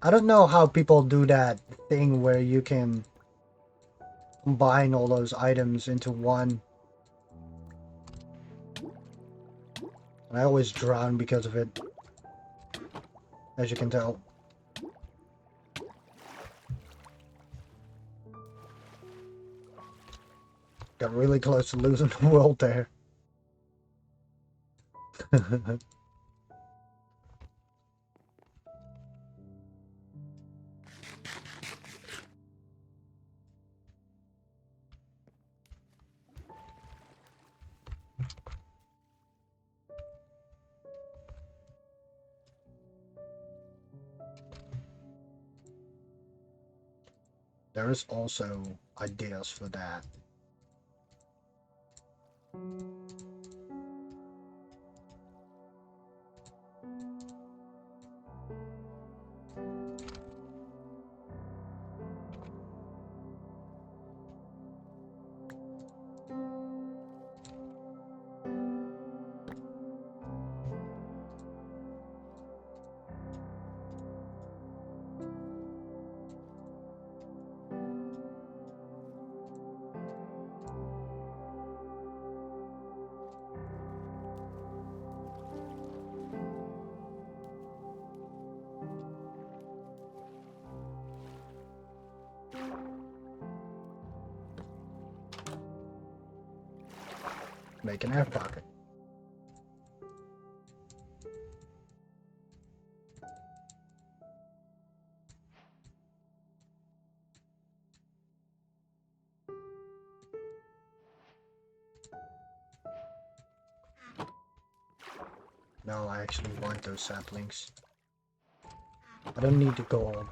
I don't know how people do that thing where you can combine all those items into one. And I always drown because of it, as you can tell. Got really close to losing the world there. There is also ideas for that. Make an air pocket. No, I actually want those saplings. I don't need the gold.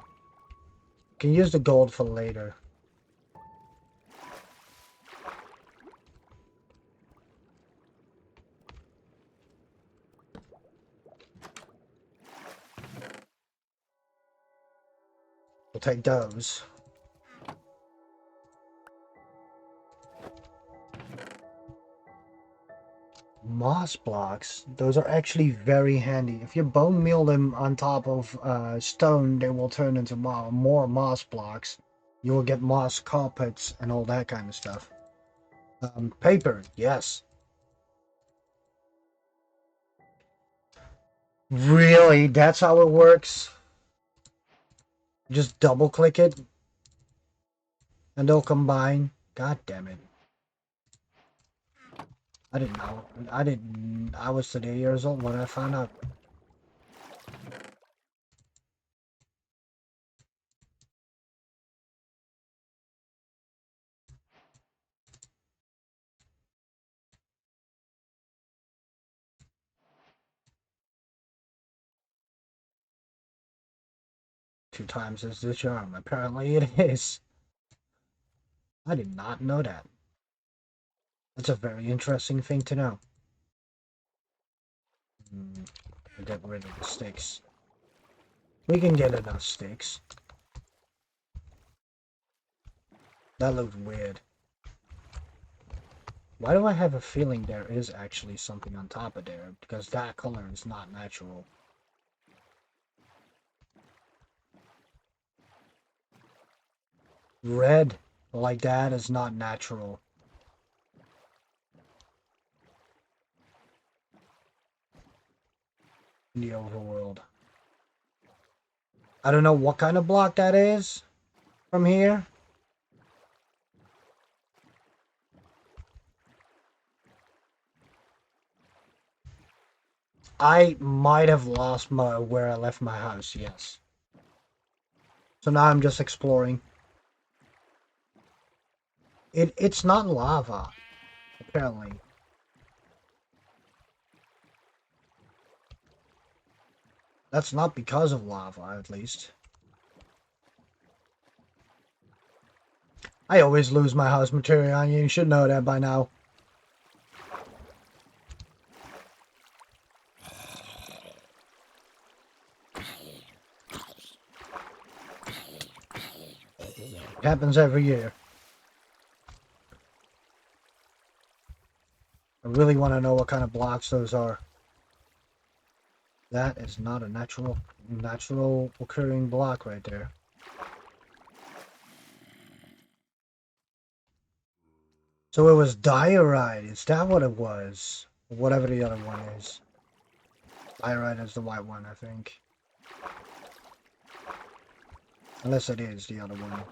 Can use the gold for later. We'll take those. Moss blocks. Those are actually very handy. If you bone meal them on top of stone, they will turn into more moss blocks. You will get moss carpets and all that kind of stuff. Paper, yes. Really? That's how it works? Just double click it and they'll combine. God damn it. I didn't know. I was today years old when I found out. 2 times is the charm. Apparently it is. I did not know that. That's a very interesting thing to know. Get rid of the sticks. We can get enough sticks. That looked weird. Why do I have a feeling there is actually something on top of there? Because that color is not natural. Red like that is not natural. In the overworld. I don't know what kind of block that is from here. I might have lost where I left my house, yes. So now I'm just exploring. It's not lava, apparently. That's not because of lava, at least. I always lose my house material, you should know that by now. It happens every year. I really want to know what kind of blocks those are. That is not a natural occurring block right there. So it was diorite. Is that what it was? Whatever the other one is. Diorite is the white one, I think. Unless it is the other one.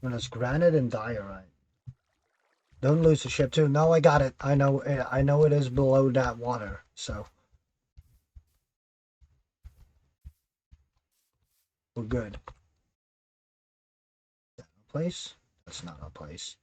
When it's granite and diorite. Don't lose the ship too. No, I got it. I know it is below that water, so we're good. Is that a place? That's not a place.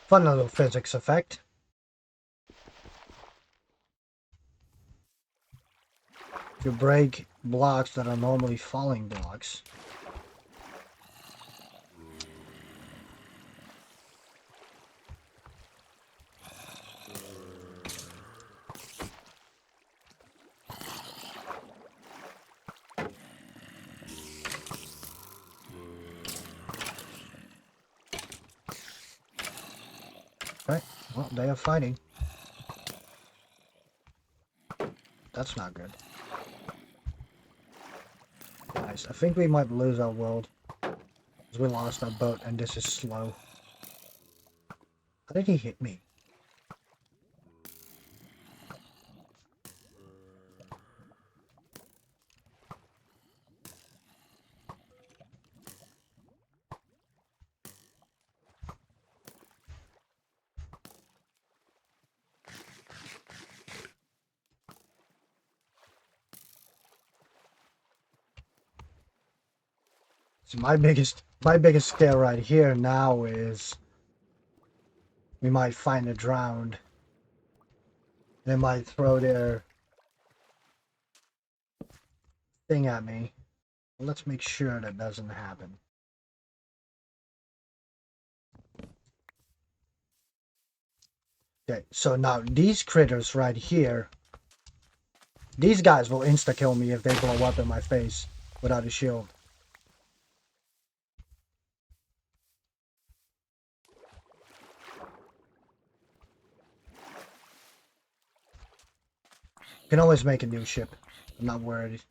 Fun little physics effect. If you break blocks that are normally falling blocks. Right, well, they are fighting. That's not good. Nice. I think we might lose our world. Because we lost our boat and this is slow. How did he hit me? So my biggest scare right here now is we might find a drowned. They might throw their thing at me. Let's make sure that doesn't happen. Okay, so now these critters right here, these guys will insta-kill me if they blow up in my face without a shield. Can always make a new ship. I'm not worried.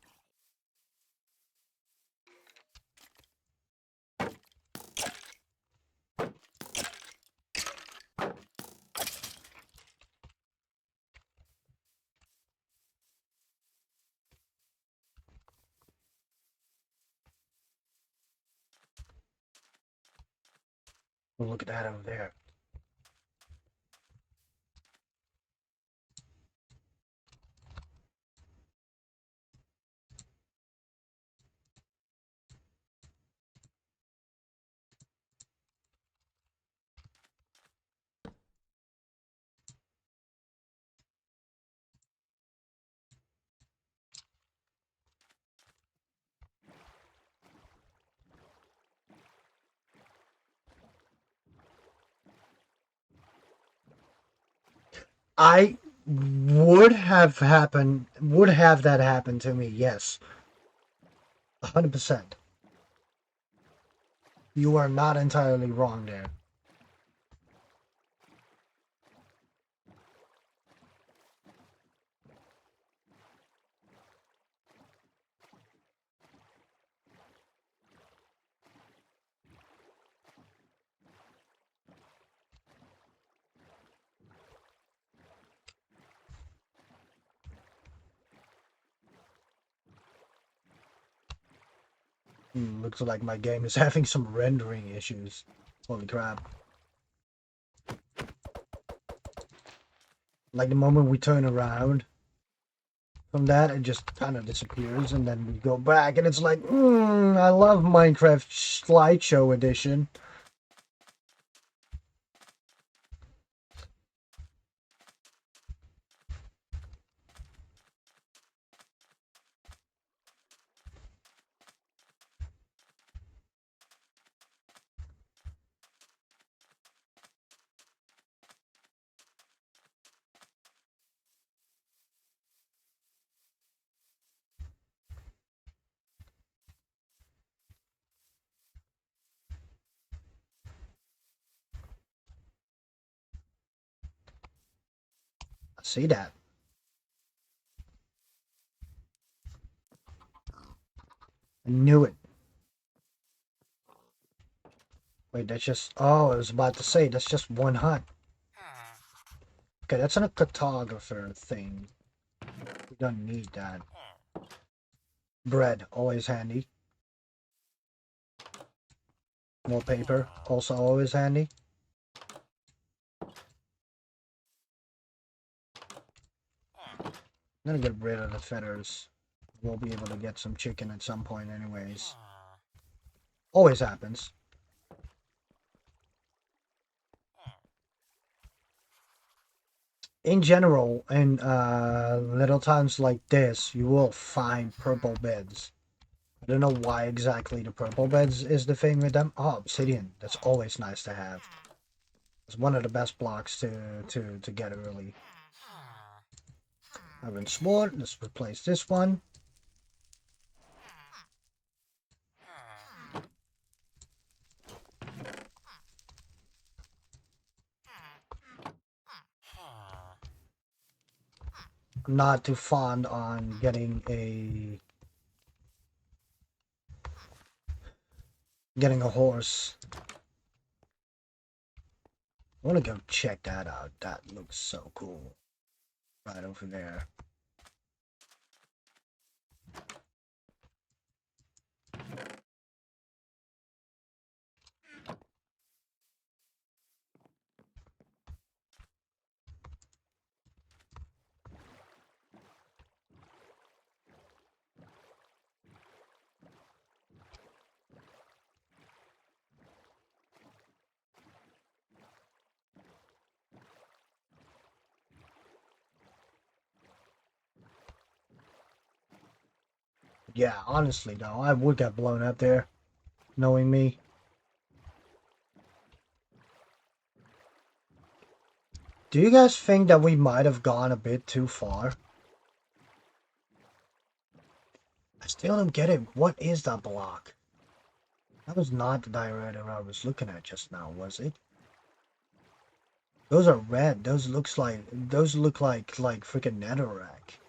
Well, look at that over there. I would have that happen to me, yes. 100%. You are not entirely wrong there. Looks like my game is having some rendering issues. Holy crap. Like the moment we turn around from that, it just kind of disappears, and then we go back, and it's like, I love Minecraft Slideshow Edition. I see that. I knew it. Wait, that's just. Oh, I was about to say, that's just one hut. Okay, that's a cartographer thing. We don't need that. Bread, always handy. More paper, also always handy. I'm gonna get rid of the feathers. We'll be able to get some chicken at some point anyways. Always happens. In general, in little towns like this, you will find purple beds. I don't know why exactly the purple beds is the thing with them. Oh, obsidian. That's always nice to have. It's one of the best blocks to get early. Iron sword. Let's replace this one. I'm not too fond on getting a horse. I want to go check that out. That looks so cool. Right over there. Yeah, honestly though, I would get blown up there, knowing me. Do you guys think that we might have gone a bit too far? I still don't get it. What is that block? That was not the diorite I was looking at just now, was it? Those are red. Those look like freaking netherrack.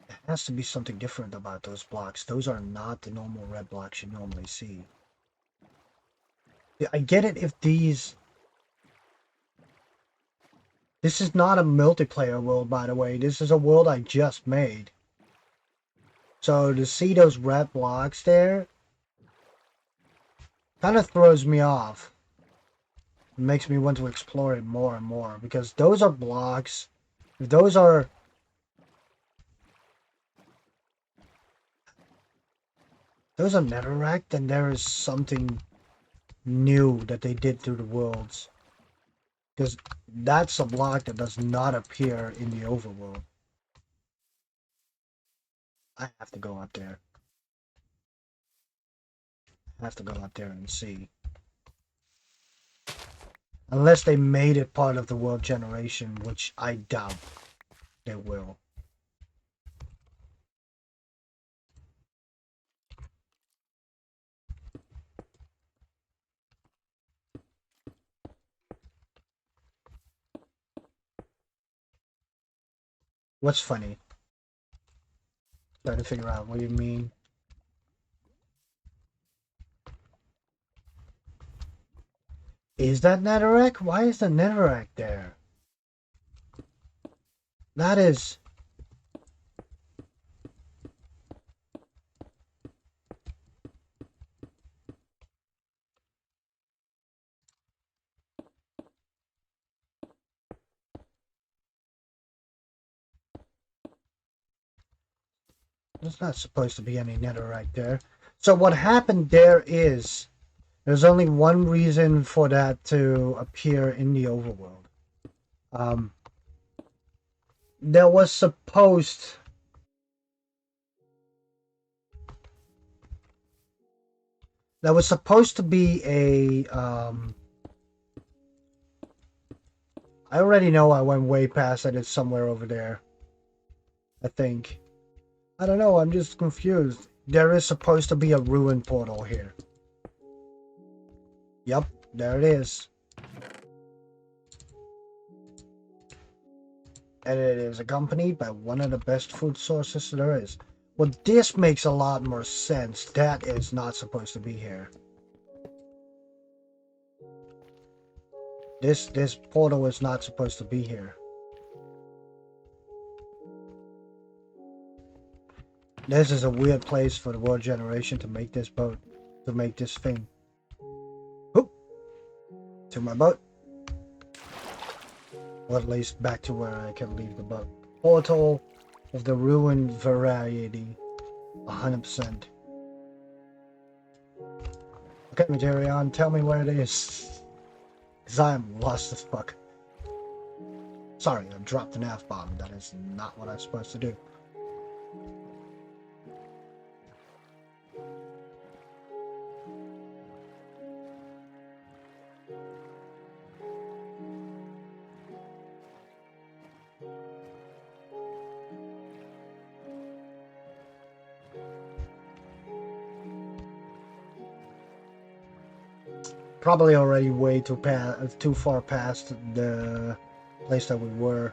There has to be something different about those blocks. Those are not the normal red blocks you normally see. Yeah, I get it if these... This is not a multiplayer world, by the way. This is a world I just made. So to see those red blocks there kind of throws me off. It makes me want to explore it more and more because those are blocks. If those are netherrack, then there is something new that they did through the worlds. Because that's a block that does not appear in the overworld. I have to go up there. I have to go up there and see. Unless they made it part of the world generation, which I doubt they will. What's funny? Trying to figure out what you mean. Is that netherrack? Why is the netherrack there? That is... There's not supposed to be any netherrack there. So what happened there is... There's only one reason for that to appear in the overworld. There was supposed... There was supposed to be a... I already know I went way past it. It's somewhere over there. I think. I don't know. I'm just confused. There is supposed to be a ruin portal here. Yep, there it is. And it is accompanied by one of the best food sources there is. Well, this makes a lot more sense. That is not supposed to be here. This portal is not supposed to be here. This is a weird place for the world generation to make this boat, to make this thing. Oop! To my boat. Or at least back to where I can leave the boat. Portal of the ruined variety. 100%. Okay, Materion, tell me where it is. Because I am lost as fuck. Sorry, I dropped an F-bomb. That is not what I'm supposed to do. Probably already way too far past the place that we were.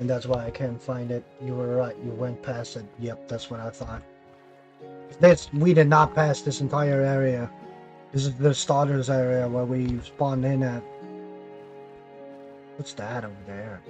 And that's why I can't find it. You were right, you went past it. Yep, that's what I thought. We did not pass this entire area. This is the starters area where we spawned in at. What's that over there?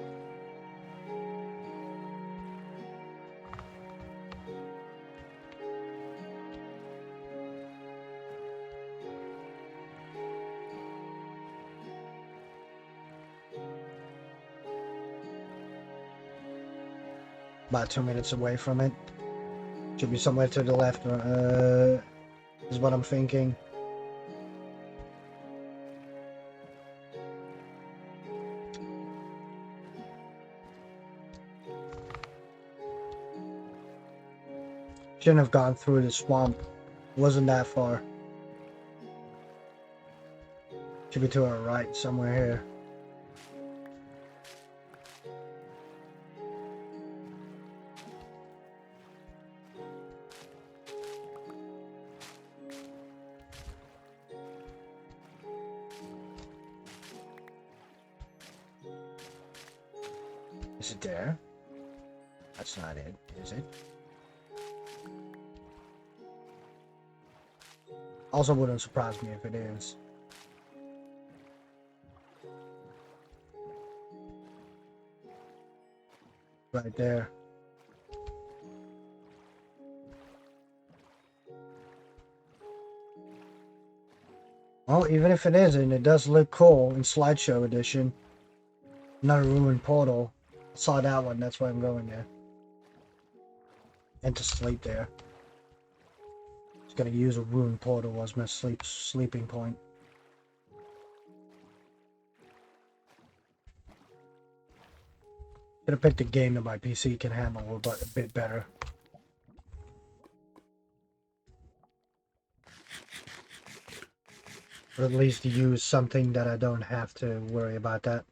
About 2 minutes away from it. Should be somewhere to the left, is what I'm thinking. Shouldn't have gone through the swamp. Wasn't that far. Should be to our right, somewhere here. Is it there? That's not it, is it? Also wouldn't surprise me if it is. Right there. Well, even if it isn't, it does look cool in slideshow edition. Another ruined portal. Saw that one, that's why I'm going there. And to sleep there. Just gonna use a ruined portal as my sleeping point. Should have picked a game that my PC can handle a bit better. Or at least use something that I don't have to worry about that.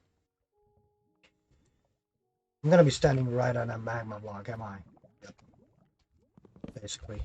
I'm gonna be standing right on a magma block, am I? Yep. Basically.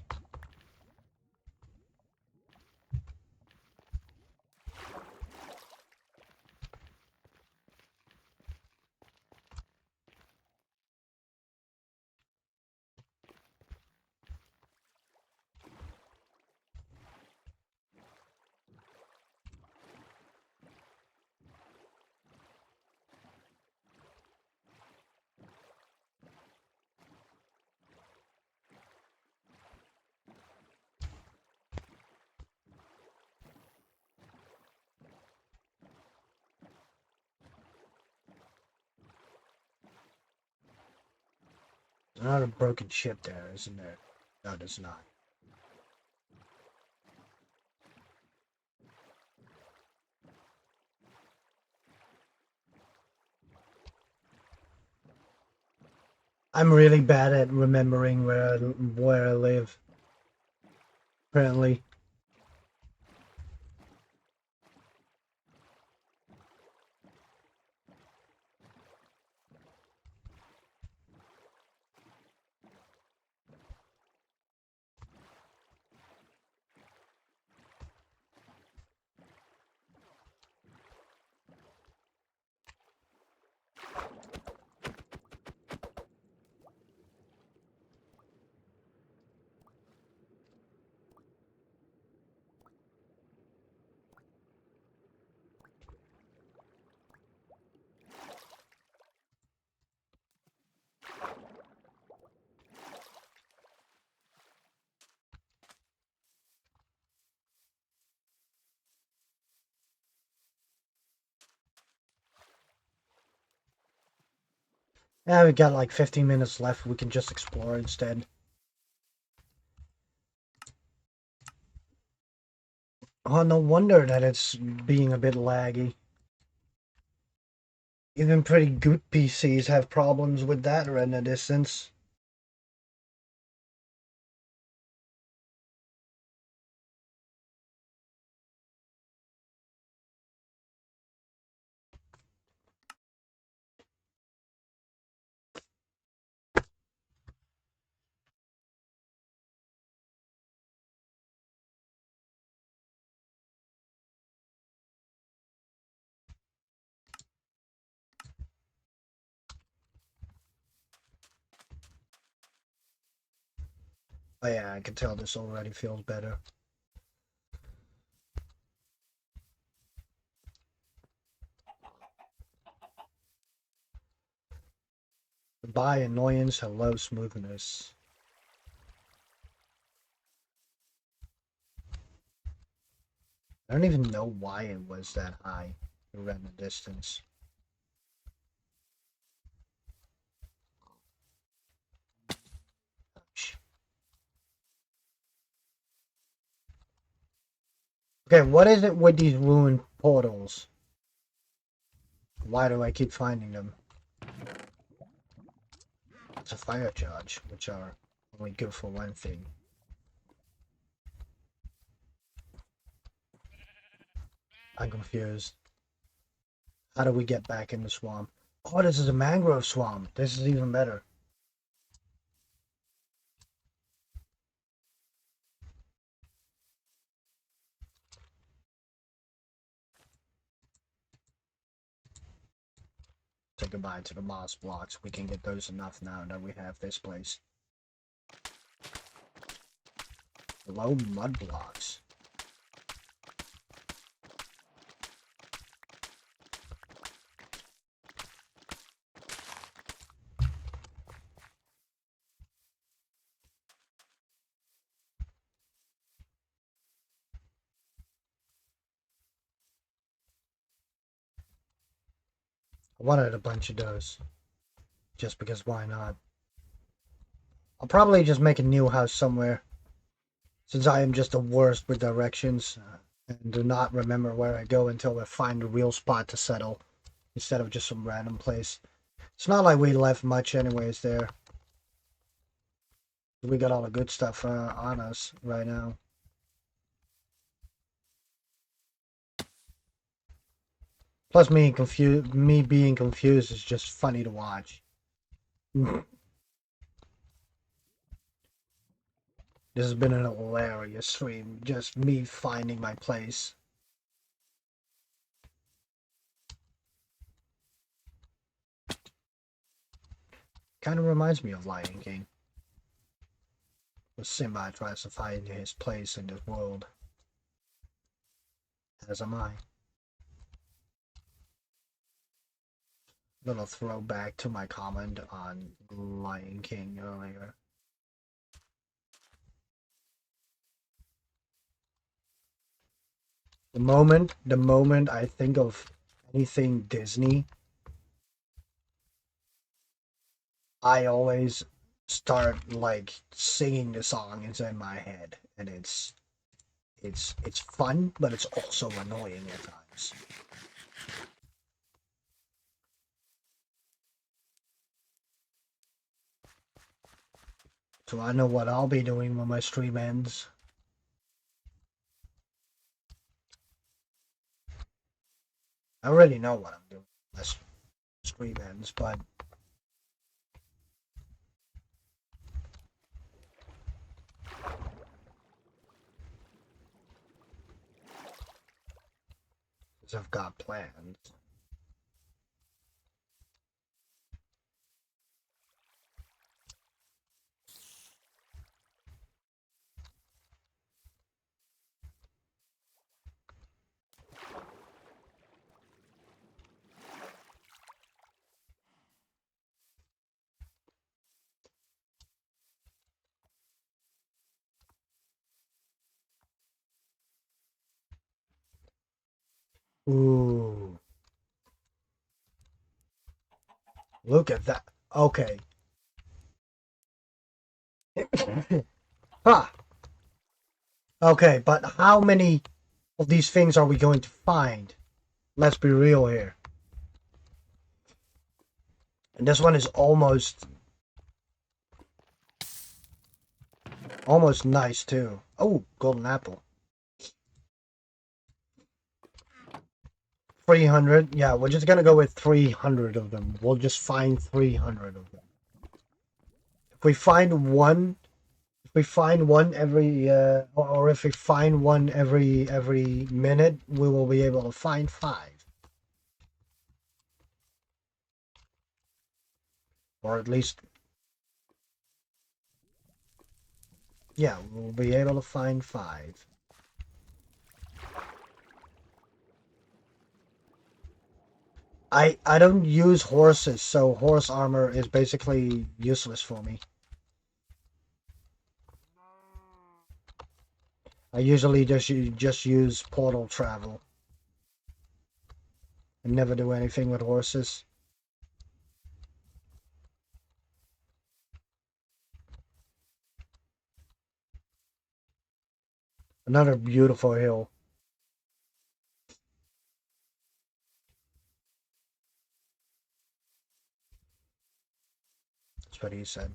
There's not a broken ship there, isn't there? No, there's not. I'm really bad at remembering where I live. Apparently. Yeah, we got like 15 minutes left. We can just explore instead. Oh, no wonder that it's being a bit laggy. Even pretty good PCs have problems with that render distance. Oh yeah, I can tell this already feels better. Goodbye annoyance, hello smoothness. I don't even know why it was that high, the render distance. Ouch. Okay, what is it with these ruined portals? Why do I keep finding them? It's a fire charge, which are only good for one thing. I'm confused. How do we get back in the swamp? Oh, this is a mangrove swamp. This is even better. Say goodbye to the moss blocks. We can get those enough now that we have this place. Low mud blocks. I wanted a bunch of those. Just because why not? I'll probably just make a new house somewhere. Since I am just the worst with directions. And do not remember where I go until I find a real spot to settle. Instead of just some random place. It's not like we left much anyways there. We got all the good stuff on us right now. Plus, me being confused is just funny to watch. This has been an hilarious stream. Just me finding my place. Kind of reminds me of Lion King. Where Simba tries to find his place in this world. As am I. Little throwback to my comment on Lion King earlier. The moment I think of anything Disney, I always start like singing the song inside my head, and it's fun, but it's also annoying at times. So I know what I'll be doing when my stream ends. I already know what I'm doing when my stream ends, but I've got plans. Ooh, look at that. Okay. Huh. Okay, but how many of these things are we going to find? Let's be real here. And this one is almost nice too. Oh, golden apple. 300. Yeah, we're just gonna go with 300 of them. We'll just find 300 of them. If we find one, every or if we find one every minute, we will be able to find 5. Or at least, yeah, we'll be able to find 5. I don't use horses, so horse armor is basically useless for me. I usually just use portal travel and never do anything with horses. Another beautiful hill. That's what he said.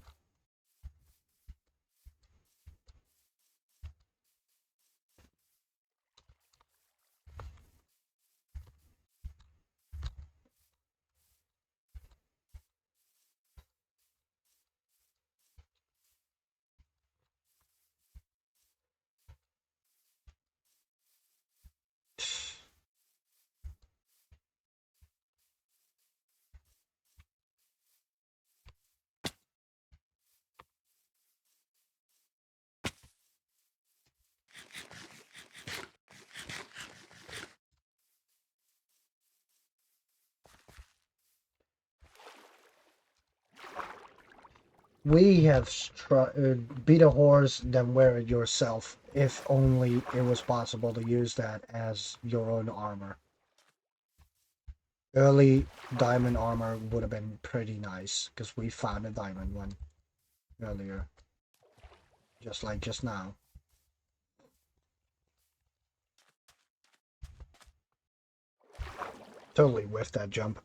We have beat a horse, then wear it yourself, if only it was possible to use that as your own armor. Early diamond armor would have been pretty nice, because we found a diamond one earlier. Just like just now. Totally whiffed that jump.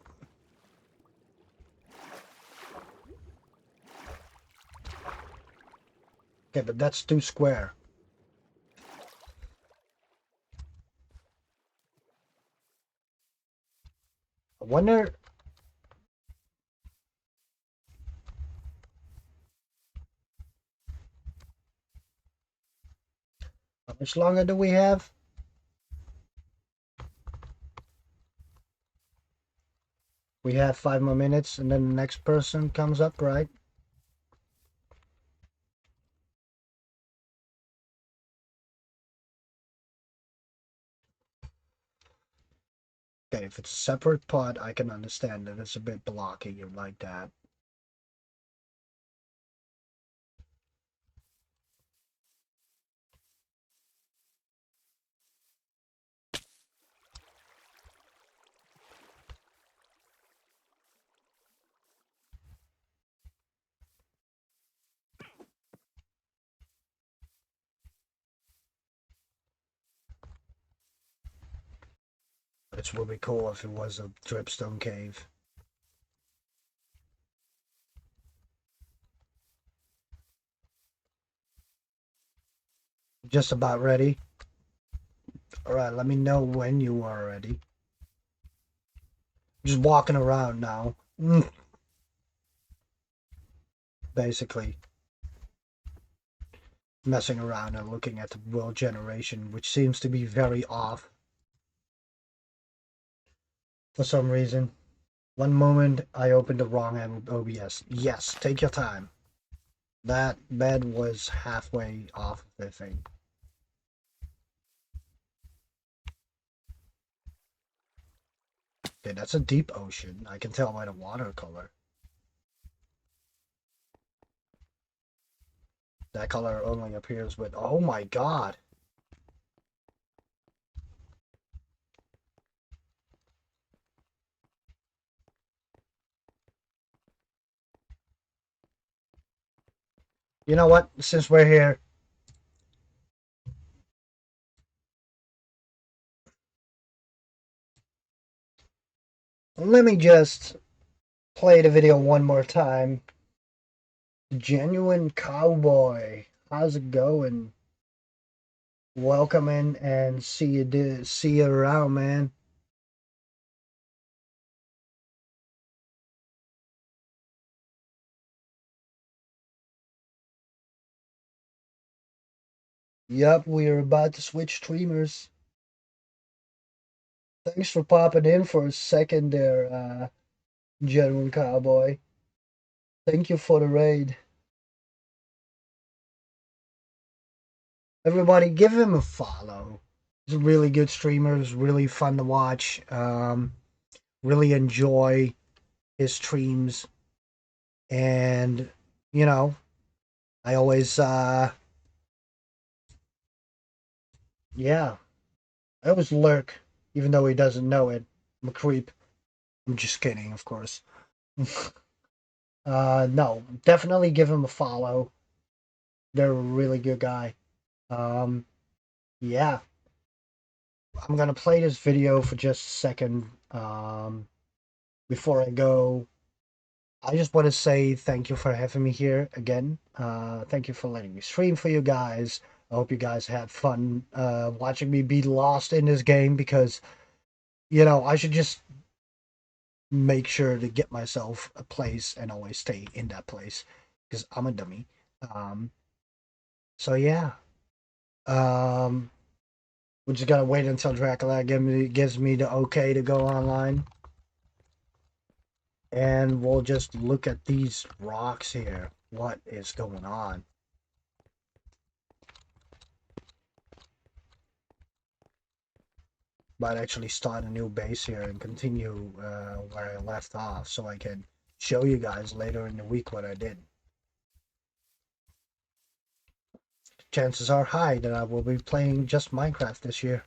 Okay, but that's too square. I wonder. How much longer do we have? We have 5 more minutes, and then the next person comes up, right? Okay, if it's a separate pod, I can understand that it's a bit blocky and like that. It would be cool if it was a dripstone cave. Just about ready. Alright, let me know when you are ready. Just walking around now. Basically. Messing around and looking at the world generation, which seems to be very off. For some reason. One moment I opened the wrong OBS. Yes, take your time. That bed was halfway off the thing. Okay, that's a deep ocean. I can tell by the watercolor. That color only appears with... Oh my god! You know what? Since we're here... Let me just play the video one more time. Genuine Cowboy. How's it going? Welcome in and see you around, man. Yup, we are about to switch streamers. Thanks for popping in for a second there, Genuine Cowboy. Thank you for the raid. Everybody, give him a follow. He's a really good streamer. It's really fun to watch. Really enjoy his streams. And, you know, I always, yeah, I always lurk, even though he doesn't know it. I'm a creep. I'm just kidding, of course. No, definitely give him a follow. They're a really good guy. Yeah. I'm gonna play this video for just a second. Before I go, I just want to say thank you for having me here again. Thank you for letting me stream for you guys. I hope you guys had fun watching me be lost in this game because, you know, I should just make sure to get myself a place and always stay in that place because I'm a dummy. So yeah. Um, we just gotta wait until Dracula gives me the okay to go online. And we'll just look at these rocks here. What is going on? Might actually start a new base here and continue where I left off so I can show you guys later in the week what I did. Chances are high that I will be playing just Minecraft this year.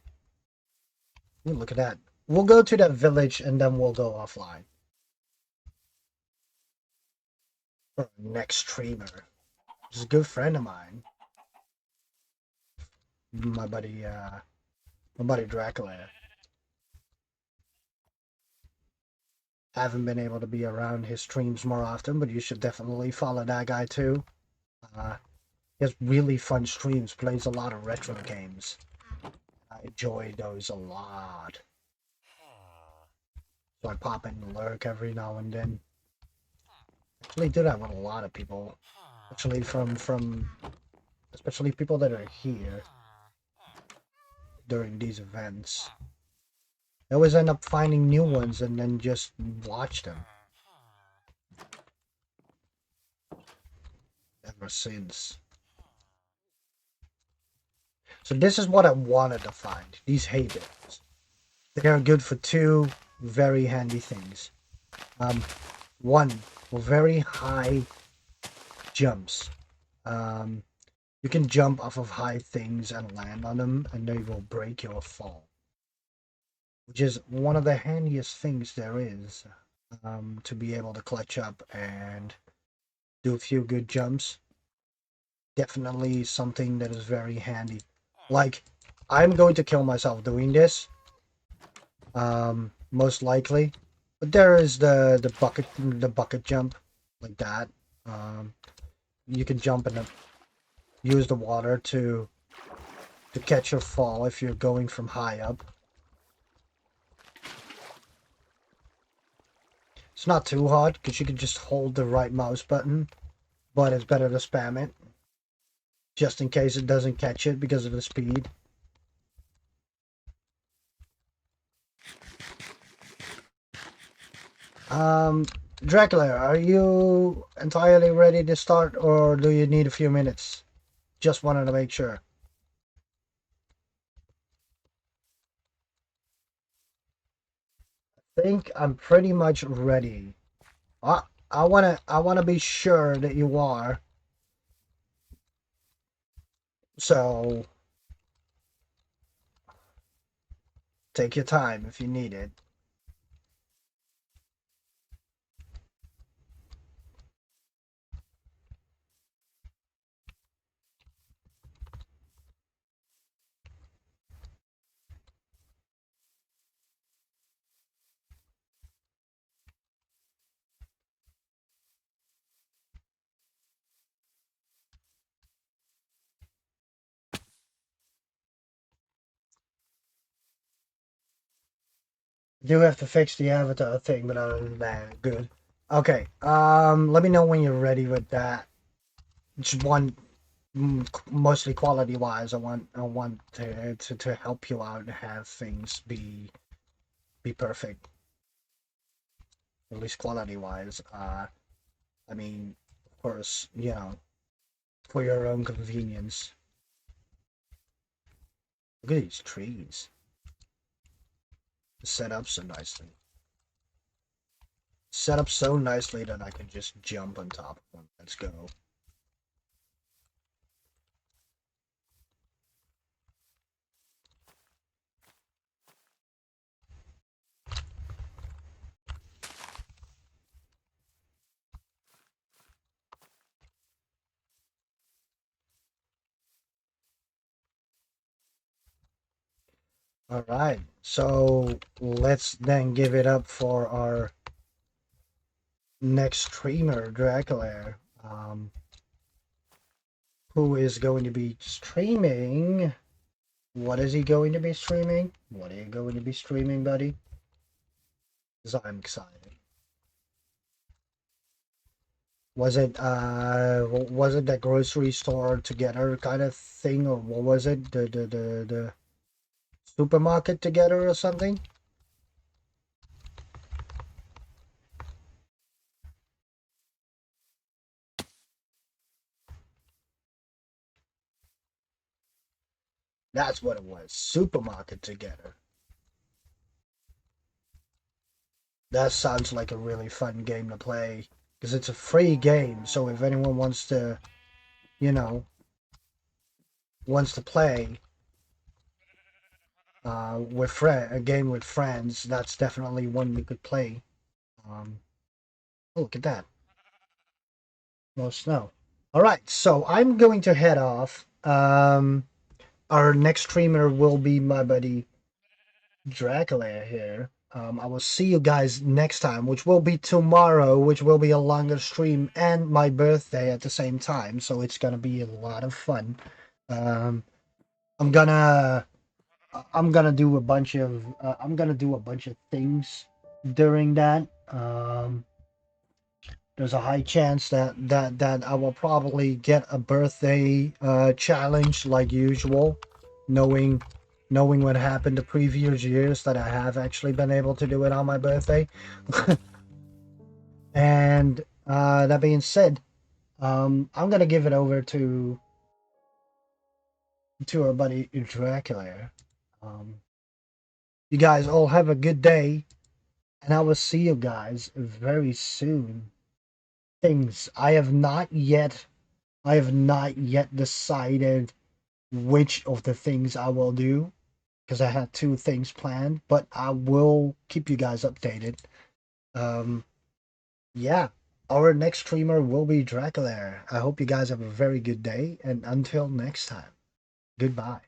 Ooh, look at that. We'll go to that village and then we'll go offline. Our next streamer. He's a good friend of mine. My buddy Dracula. Haven't been able to be around his streams more often, but you should definitely follow that guy too. He has really fun streams, plays a lot of retro games. I enjoy those a lot. So I pop in and lurk every now and then. Actually, I do that with a lot of people. Actually, from especially people that are here during these events. I always end up finding new ones and then just watch them ever since. So this is what I wanted to find. These hay bales. They are good for two very handy things. One, for very high jumps. Um, you can jump off of high things and land on them, and they will break your fall, which is one of the handiest things there is, to be able to clutch up and do a few good jumps. Definitely something that is very handy. Like, I'm going to kill myself doing this, most likely. But there is the bucket jump, like that. Um, you can jump and use the water to catch your fall if you're going from high up. It's not too hard because you can just hold the right mouse button, but it's better to spam it just in case it doesn't catch it because of the speed. Um, Dracula, are you entirely ready to start or do you need a few minutes? Just wanted to make sure. I think I'm pretty much ready. I wanna be sure that you are. So take your time if you need it. Do have to fix the avatar thing, but other than that, good. Okay. Let me know when you're ready with that. Just one, mostly quality wise. I want to help you out and have things be perfect, at least quality wise. I mean, of course, for your own convenience. Look at these trees set up so nicely. Set up so nicely that I can just jump on top of them. Let's go. All right, so let's then give it up for our next streamer, Dracula, who is going to be streaming. What is he going to be streaming? What are you going to be streaming, buddy? Because I'm excited. Was it that grocery store together kind of thing, or what was it? The supermarket together or something? That's what it was. Supermarket together. That sounds like a really fun game to play because it's a free game. So if anyone wants to, you know, wants to play a game with friends, that's definitely one we could play. Um, oh, look at that. No snow. All right, so I'm going to head off. Our next streamer will be my buddy Dracula here. I will see you guys next time, which will be tomorrow, which will be a longer stream and my birthday at the same time. So it's gonna be a lot of fun. Um, I'm gonna I'm gonna do a bunch of things during that. There's a high chance that I will probably get a birthday challenge like usual, knowing knowing what happened the previous years that I have actually been able to do it on my birthday. And that being said, I'm gonna give it over to our buddy Dracula. Um, you guys all have a good day, and I will see you guys very soon. Things I have not yet decided which of the things I will do because I had two things planned, but I will keep you guys updated. Um, yeah, our next streamer will be Dracula. I hope you guys have a very good day, and until next time, goodbye.